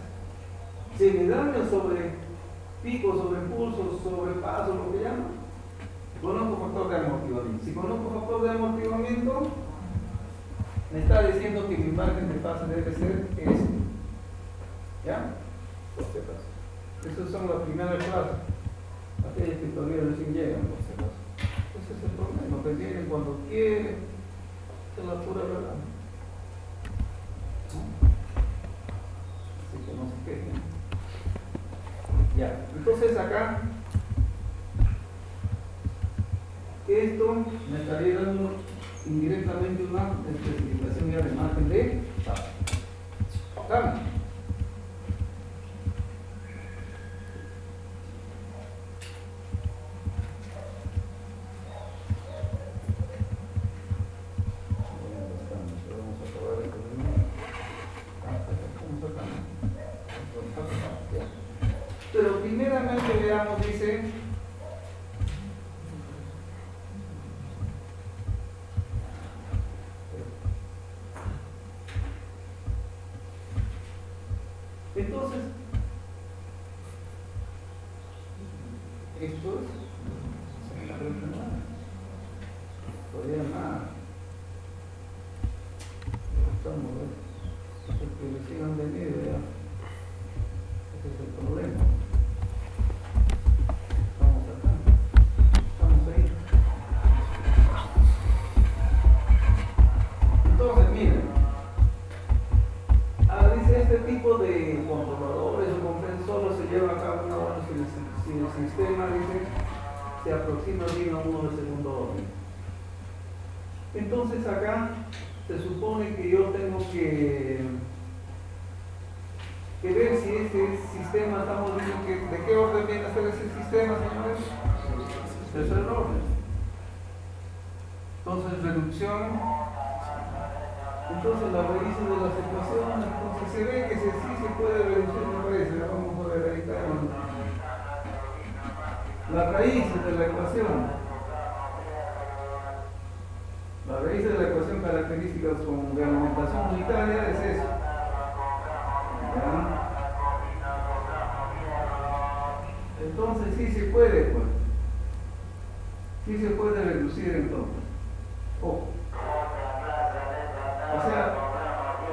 Si me dan el sobrepico, sobreimpulso, sobrepaso, lo que llaman, conozco factor de amortiguamiento. Si conozco factor de amortiguamiento, me está diciendo que mi margen de fase debe ser este. ¿Ya? Por si acaso. Esas son las primeras clases. Aquellas que todavía recién llegan, por si acaso. Ese es el problema, que vienen cuando quieren, es la pura verdad. ¿No? Así que no se quejen. Ya, entonces acá, esto me estaría dando indirectamente una especificación ya de margen de cambio. Pero primeramente veamos, dice, entonces, esto es la pregunta, todavía nada. Estamos, que le sigan venido ya. Ese es el problema. Estamos acá. Estamos ahí. Entonces, miren. Dice este tipo de controladores o comprensores solo se lleva a cabo una hora si el sistema, dice, se aproxima bien a uno de segundo orden. Entonces acá se supone que yo tengo que ver si este sistema, estamos viendo que, ¿de qué orden viene a ser ese sistema, señores? Tercer orden. Entonces, reducción. Entonces, la raíz de las ecuaciones, entonces se ve que sí se puede reducir la raíz. Vamos a ver ahí está. La raíz de la ecuación. La raíz de la ecuación característica con alimentación unitaria es eso. ¿Ya? Entonces sí se puede, pues. Sí se puede reducir entonces. Ojo. O sea,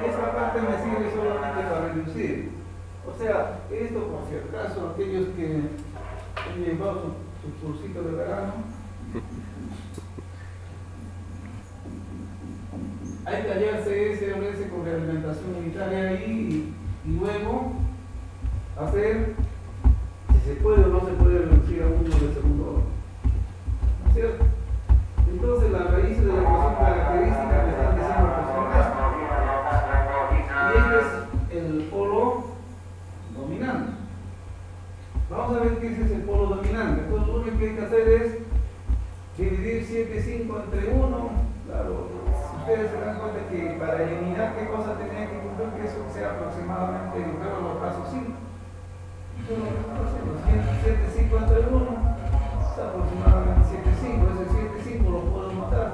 esta parte me sirve solamente para reducir. O sea, esto por si acaso, aquellos que han llevado su cursito de verano, hay que hallarse ese con realimentación unitaria ahí y luego hacer si se puede o no se puede reducir a uno de segundo orden. ¿No es cierto? Entonces la raíz de la ecuación característica me están diciendo que son estas. Y este es el polo dominante. Vamos a ver qué es el polo dominante. Entonces lo único que hay que hacer es dividir 7,5 entre 1. Claro, ustedes se dan cuenta que para eliminar qué cosa tenía que cumplir, que eso sea aproximadamente, creo, los casos 5. Eso es lo que estamos haciendo. 7,5 entre 1 es aproximadamente 7,5. Ese 7,5 lo puedo matar.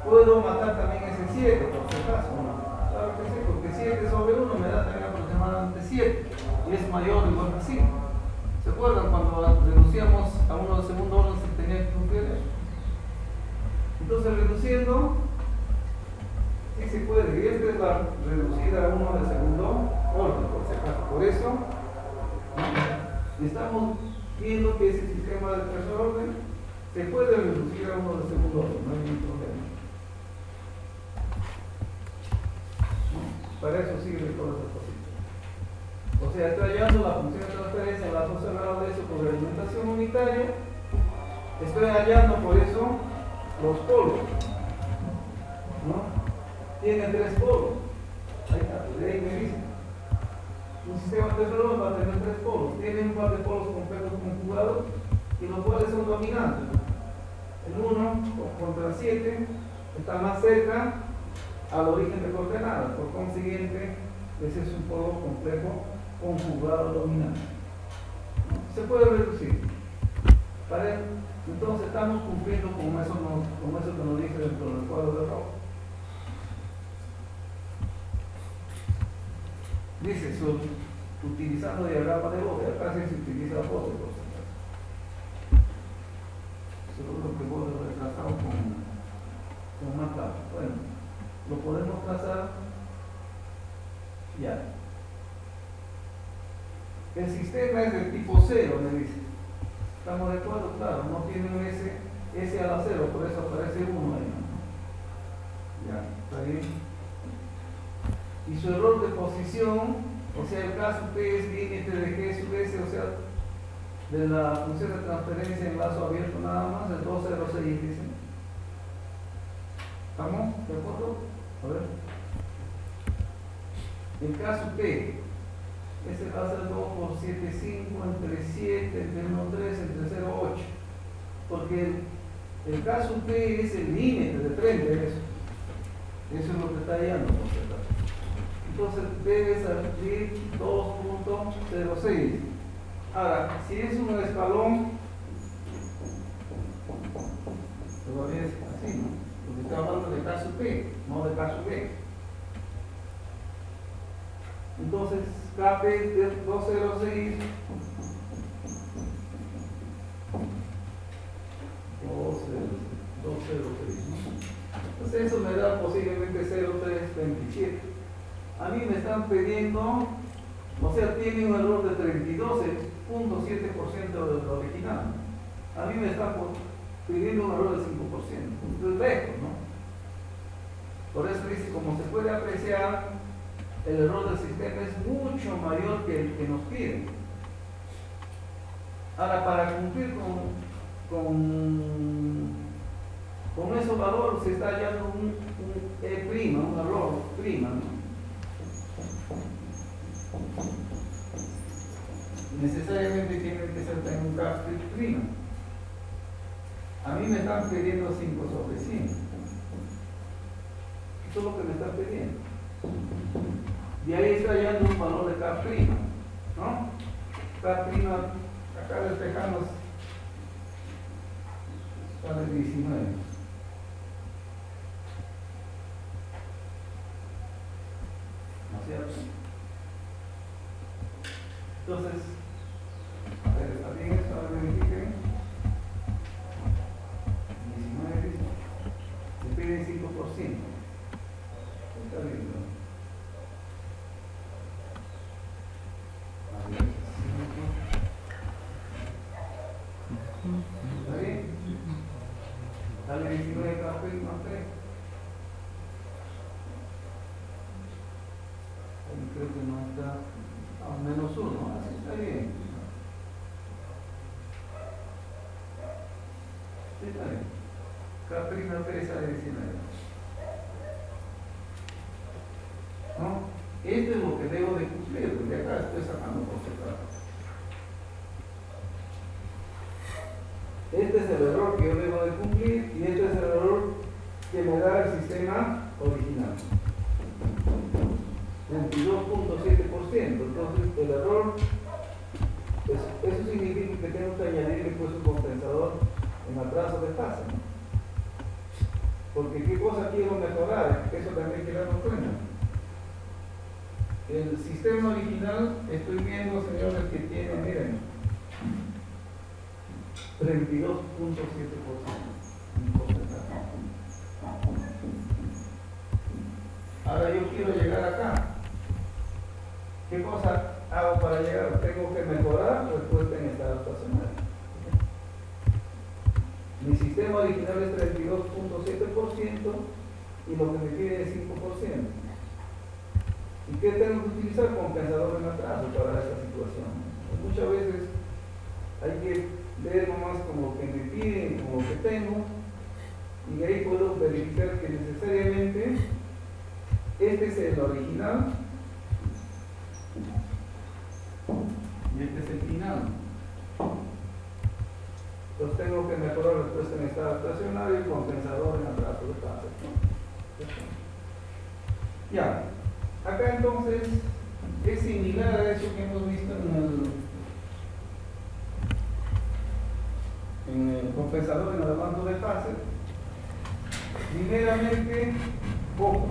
Puedo matar también ese 7, por si acaso, ¿no? Claro que sí, porque 7 sobre 1 me da también aproximadamente 7. Y es mayor o igual que 5. ¿Se acuerdan cuando reducíamos a uno de segundo orden se tenía que cumplir eso? Entonces reduciendo, sí se puede, y esta es la reducida a uno de segundo orden, por si acaso. Por eso, estamos viendo que ese sistema de tercer orden se puede reducir a uno de segundo orden, no hay ningún problema. Para eso sirve todas esas cositas. O sea, estoy hallando la función de transferencia en la cerrada de eso por alimentación unitaria. Estoy hallando por eso los polos, ¿no? Tiene 3 polos. Ahí está, ahí me dice. Un sistema de tercer va a tener 3 polos. Tiene un par de polos complejos conjugados y los cuales son dominantes. El 1 contra el 7 está más cerca al origen de coordenadas. Por consiguiente, ese es un polo complejo conjugado dominante. Se puede reducir. Entonces estamos cumpliendo con eso que nos dice dentro del cuadro de rojo. Dice, utilizando diagrama de Bode, acá sí se utiliza Bode, por si acaso. Seguro que Bode lo he trazado con marcado. Bueno, lo podemos trazar ya. el sistema es de tipo 0, me dice. ¿Estamos de acuerdo? Claro, no tiene un S a la 0, por eso aparece 1 ahí, ¿no? Ya, está bien. Y su error de posición, o sea, el caso P es límite de G sub S, o sea, de la función de transferencia en lazo abierto nada más, el 206, dicen. ¿Estamos de acuerdo? A ver. El caso P, ese va a ser 2 por 7, 5, entre 7, entre 1, 3, entre 0, 8. Porque el caso P es el límite de 30, eso. Eso es lo que está hallando, por si acaso. Entonces debe salir 2.06. Ahora, si es un escalón, todavía es así, ¿no? Porque está hablando de caso P, no de caso B. Entonces, KP de 206, 206, ¿no? Entonces eso me da posiblemente 0.327. A mí me están pidiendo, o sea, tiene un error de 32.7% del original. A mí me están pidiendo un error del 5%. Entonces lejos, ¿no? Por eso dice, como se puede apreciar, el error del sistema es mucho mayor que el que nos piden. Ahora, para cumplir con esos valores se está hallando un E', un error prima, ¿no? Necesariamente tiene que ser también un gas prima. A mí me están pidiendo 5 sobre 100. Eso es lo que me están pidiendo. Y ahí está hallando un valor de K', ¿no? K', acá despejamos, sale 19. ¿No es cierto? Entonces, a ver, ¿está bien esto? Ahora verifiquen. 19, se pide 5%. Está bien, ¿no? ¿Está bien? Dale 19 café más 3. Ahí creo que no está a menos 1, así está bien. Sí, está bien. Café más 3 sale 19. ¿No? Esto es lo que debo de cumplir, porque acá estoy sacando por separado. Este es el error que yo debo de cumplir y este es el error que me da el sistema original. 22.7%. Entonces el error, eso significa que tengo que añadirle pues un compensador en atraso de fase, ¿no? Porque qué cosa quiero mejorar, eso también hay que darnos cuenta. El sistema original, estoy viendo, señores, que tiene, miren, 32.7%. Ahora yo quiero llegar acá. ¿Qué cosa hago para llegar? Tengo que mejorar la respuesta en estado estacionario. Mi sistema original es 32.7% y lo que me pide es 5%. ¿Y qué tengo que utilizar? Compensador en atraso para esta situación. Pues muchas veces hay que ver nomás como que me piden, como que tengo, y de ahí puedo verificar que necesariamente este es el original y este es el final. Entonces tengo que mejorar la respuesta en estado estacionario y compensador en atraso de fase. Ya, acá entonces es similar a eso que hemos visto en el compensador en el adelanto de fase. Primeramente, poco.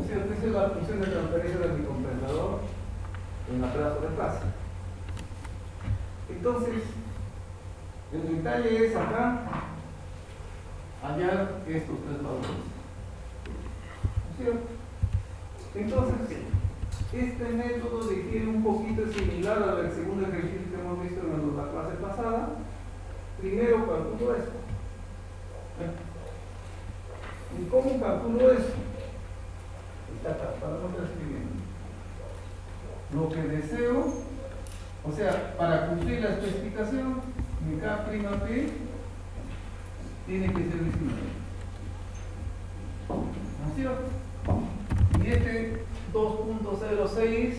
Esa es la función de transferencia de mi compensador en atraso de fase. Entonces, el detalle es acá hallar estos tres valores. ¿No es cierto? Entonces, este método difiere un poquito similar al segundo ejercicio que hemos visto en la clase pasada. Primero calculo esto. ¿Y cómo calculo esto? Está acá, para no estar escribiendo. Lo que deseo, o sea, para cumplir la especificación, mi K'(P) tiene que ser 19. ¿No es cierto? Y este 2.06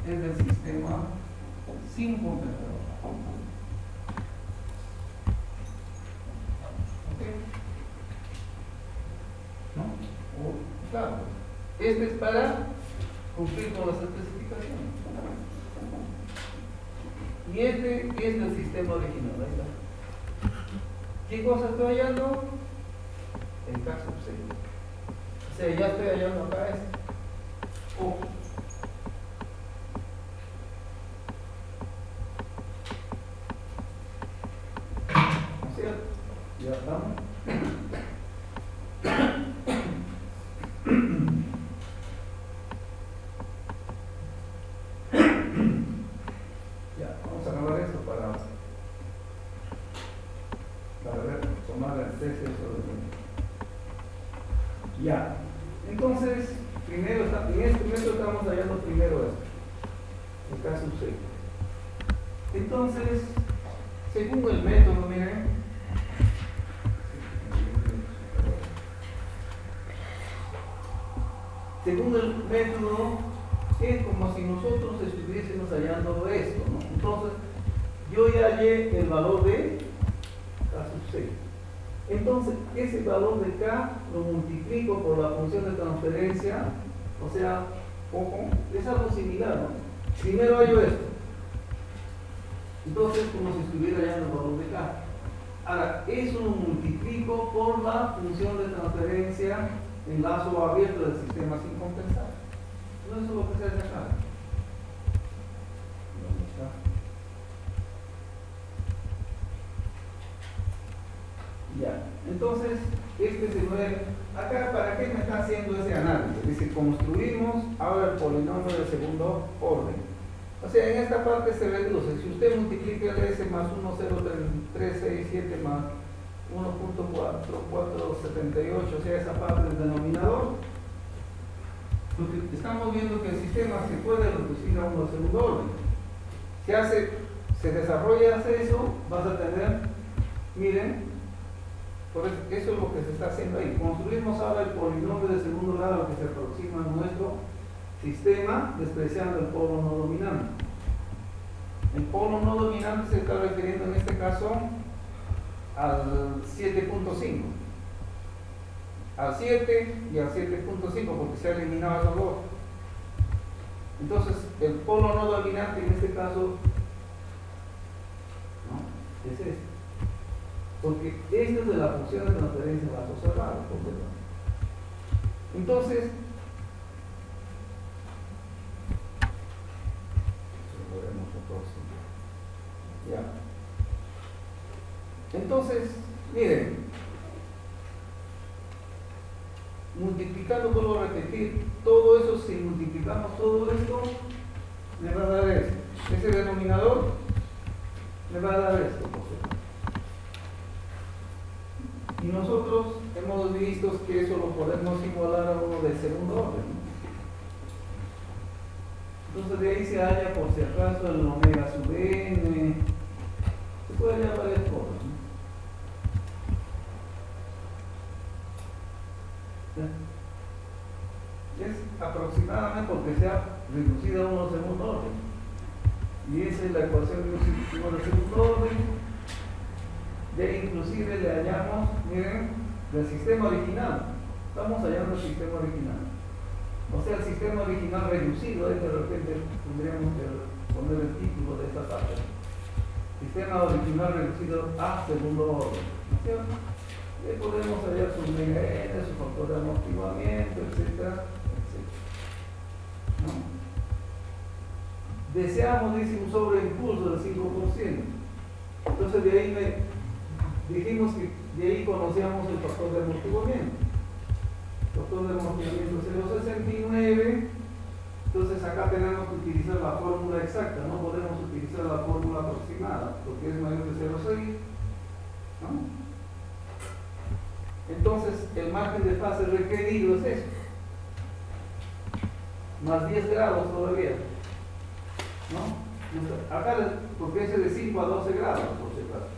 es del sistema sin compensador. ¿Ok? ¿No? Claro, este es para cumplir con las especificaciones. Y este es del sistema original. Ahí está. ¿Qué cosa estoy hallando? El caso 6. O sea, ya estoy hallando acá este. O. ¿No es cierto? Ya estamos. Ya, vamos a grabar esto para ver, tomar el test de ya. Entonces, primero en este método estamos hallando primero esto, el caso 6. Entonces, según el método, miren, según el método, es como si nosotros estuviésemos hallando esto, ¿no? Entonces, yo ya hallé el valor de K sub 6. Entonces, ese valor de K lo multiplico por la función de transferencia, o sea, ojo, es algo similar, ¿no? Primero hallo esto. Entonces, como si estuviera hallando el valor de K. Ahora, eso lo multiplico por la función de transferencia en lazo abierto del sistema sin compensar. No, eso es lo que se hace acá. ¿Dónde está? Ya, entonces, este se mueve. Acá, ¿para qué me está haciendo ese análisis? Dice, construimos ahora el polinomio de segundo orden. O sea, en esta parte se reduce. Si usted multiplica el S más 1,0367 más 1.4478, o sea, esa parte del denominador, porque estamos viendo que el sistema se puede reducir a uno de segundo orden. Se desarrolla eso, vas a tener, miren, por eso es lo que se está haciendo ahí. Construimos ahora el polinomio de segundo grado que se aproxima a nuestro sistema, despreciando el polo no dominante. El polo no dominante se está refiriendo en este caso al 7.5, al 7 y al 7.5, porque se ha eliminado esos dos. Entonces, el polo no dominante en este caso, ¿no?, es este, porque esta es de la función de transferencia en lazo cerrado. Entonces, ya. Entonces, miren, multiplicando, vuelvo a repetir, todo eso, si multiplicamos todo esto, me va a dar esto. Ese denominador me va a dar esto. Y nosotros hemos visto que eso lo podemos igualar a uno de segundo orden, ¿no? Entonces de ahí se halla, por si acaso, el omega sub n, se puede hallar varias cosas, ¿no? Es aproximadamente porque se ha reducido a uno de segundo orden. Y esa es la ecuación de uno de segundo orden. De inclusive le hallamos, miren, del sistema original. Estamos hallando el sistema original. O sea, el sistema original reducido, ahí de repente tendríamos que poner el título de esta parte. Sistema original reducido a segundo orden, ¿no es cierto? Y ahí podemos hallar su omega n, su factor de amortiguamiento, etcétera, etcétera, ¿no? Deseamos, dice, un sobreimpulso del 5%. Entonces de ahí dijimos que de ahí conocíamos el factor de amortiguamiento. Factor de amortiguamiento 0,69. Entonces acá tenemos que utilizar la fórmula exacta, no podemos utilizar la fórmula aproximada porque es mayor de 0,6, ¿no? Entonces el margen de fase requerido es eso, más 10 grados todavía, ¿no? Acá, porque es de 5 a 12 grados, por si acaso,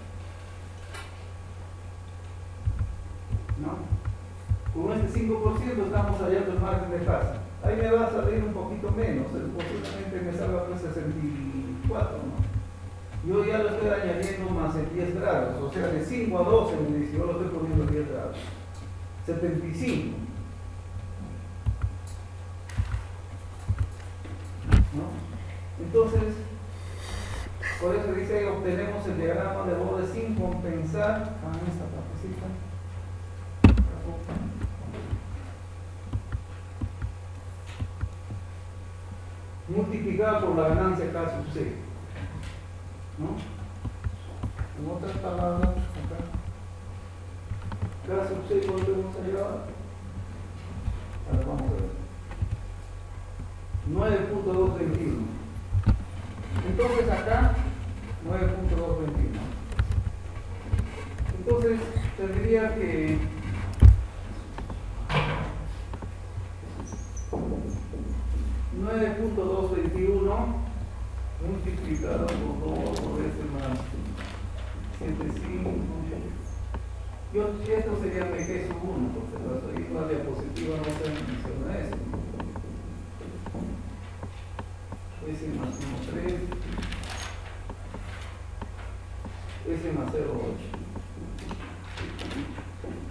¿no? Con este 5% estamos hallando el margen de fase. Ahí me va a salir un poquito menos, posiblemente me salga con 64, ¿no? Yo ya lo estoy añadiendo más en 10 grados, o sea, de 5 a 12 me dice, yo lo estoy poniendo 10 grados. 75. ¿No? Entonces, por eso dice, obtenemos el diagrama de Bode sin compensar esta partecita. Multiplicada por la ganancia K sub C, ¿no? En otras palabras, acá K sub C, volvemos a llevar. Ahora vamos a ver 9.221. Entonces acá 9.221. Entonces tendría que multiplicado por 2 por ese más 75. Esto sería MG sub 1, porque ahí en la diapositiva no se menciona eso. S más 1,3, S más 0,8.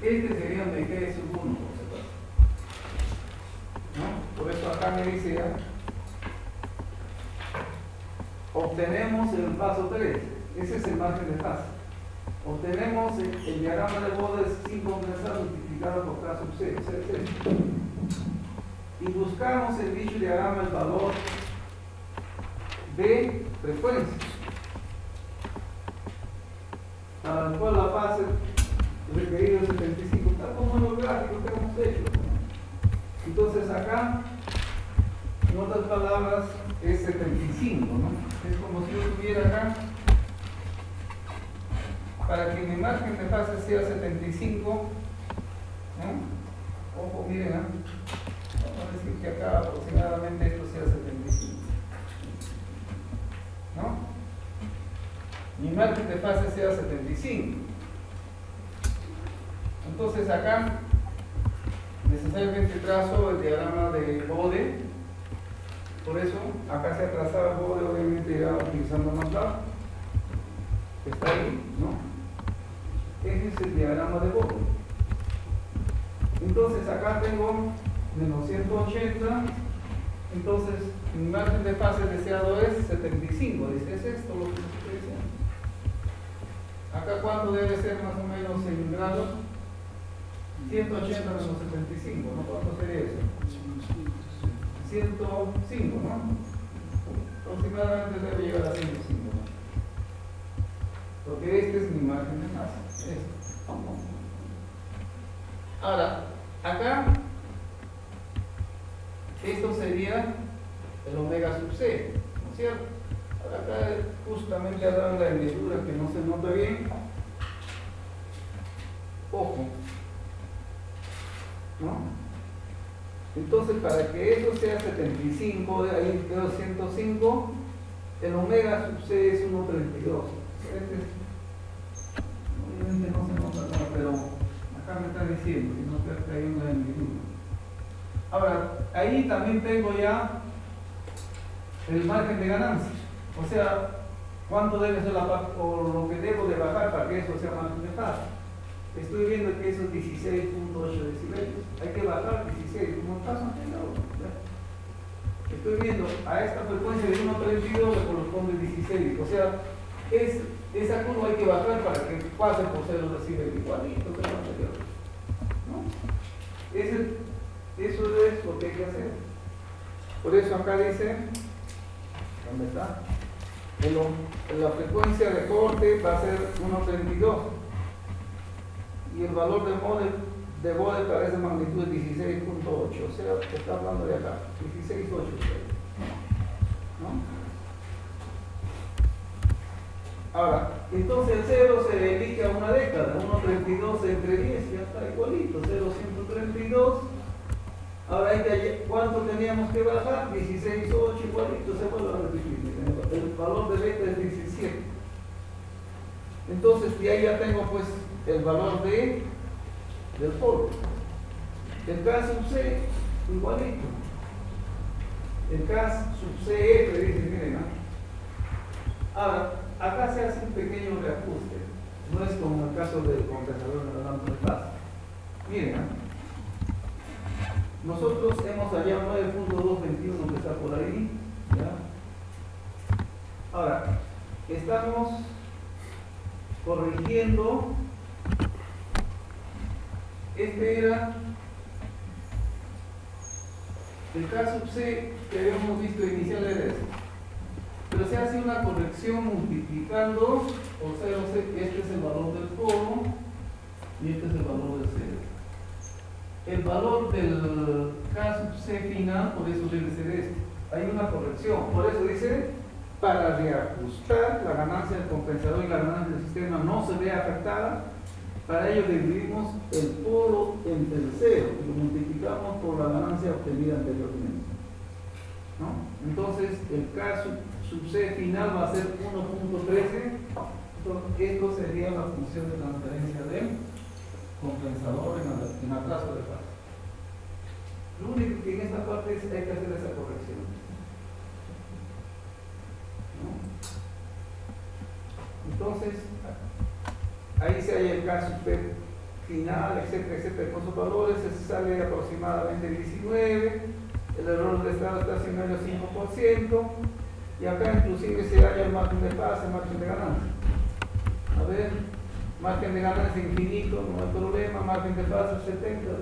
Este sería MG sub 1, por si acaso, ¿no? Por eso acá me dice ya, obtenemos el paso 3, ese es el margen de fase. Obtenemos el diagrama de Bode sin compensar multiplicado por K sub C, y buscamos en dicho diagrama el valor de frecuencia, para el cual la fase requerida es 75, tal como en los gráficos que hemos hecho. Entonces acá, en otras palabras, es 75, ¿no? Es como si yo tuviera acá, para que mi margen de fase sea 75, ¿no? Ojo, miren, vamos a decir que acá aproximadamente esto sea 75, ¿no? Mi margen de fase sea 75. Entonces acá necesariamente trazo el diagrama de Bode. Por eso acá se ha trazado el Bode, obviamente ya utilizando MATLAB, que está ahí, ¿no? Ese es el diagrama de Bode. Entonces acá tengo menos 180. Entonces mi margen de fase deseado es 75. Dice, es esto lo que estoy diciendo. Acá cuánto debe ser más o menos en grados. 180 menos 75, ¿no? ¿Cuánto sería eso? 105, ¿no? Aproximadamente debe llegar a 105, ¿no? Porque este es mi margen de fase. Ahora, acá, esto sería el omega sub C, ¿no es cierto? Ahora acá justamente ha dado la hendidura que no se nota bien. Ojo, ¿no? Entonces, para que eso sea 75, de ahí quedó 105, el omega sub C es 1,32. Obviamente no se nota nada, pero acá me está diciendo, si no te hay una hendidura. Ahora, ahí también tengo ya el margen de ganancia, o sea, cuánto debe ser la parte, o lo que debo de bajar para que eso sea margen de fase. Estoy viendo que eso es 16.8 decibelios. Hay que bajar 16, como pasa en la otra. Estoy viendo a esta frecuencia de 1,32 le corresponde 16. O sea, esa curva hay que bajar para que pase por 0 decibelios. Igualito que lo anterior, ¿no? Eso es lo que hay que hacer. Por eso acá dice, ¿dónde está? La frecuencia de corte va a ser 1,32. y el valor de Bode para esa magnitud es 16.8, o sea, está hablando de acá, 16.8, ¿no? Ahora, entonces el 0 se elige a una década, 1.32 entre 10, ya está igualito, 0.132. Ahora hay que, ¿cuánto teníamos que bajar? 16.8 igualito, se vuelve a repetir. El valor de beta es 17. Entonces, de ahí ya tengo pues el valor del polo. El K sub C, igualito. El K sub CF, dicen, miren, ¿no? Ahora, acá se hace un pequeño reajuste. No es como el caso del compensador de la lámpara de paz. Miren, ¿no? Nosotros hemos hallado 9.221 que está por ahí, ¿ya? Ahora, estamos corrigiendo. Este era el K sub C que habíamos visto inicial era este. Pero se hace una corrección multiplicando por 0,C. Este es el valor del polo y este es el valor del 0. El valor del K sub C final, por eso debe ser este. Hay una corrección, por eso dice, para reajustar la ganancia del compensador y la ganancia del sistema no se vea afectada. Para ello dividimos el polo entre el 0 y lo multiplicamos por la ganancia obtenida anteriormente, ¿no? Entonces el K sub C final va a ser 1.13. Esto sería la función de transferencia del compensador en atraso de fase. Lo único que en esta parte es hay que hacer esa corrección, ¿no? Entonces ahí se halla el caso final, etcétera, etcétera, con sus valores se sale aproximadamente 19, el error de estado está haciendo el 5%, y acá inclusive se halla el margen de pase, el margen de ganancia. A ver, margen de ganancia infinito, no hay problema, margen de pase 70,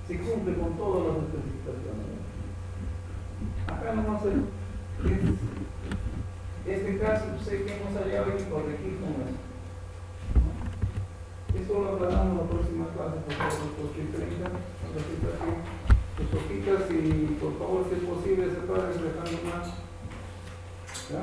se cumple con todas las especificaciones. Acá nomás este caso sé que hemos hallado hay que corregir con esto. Eso lo aclaramos en la próxima clase, por favor, los 8:30, sus hojitas y por favor, si es posible, separen dejando más. ¿Ya?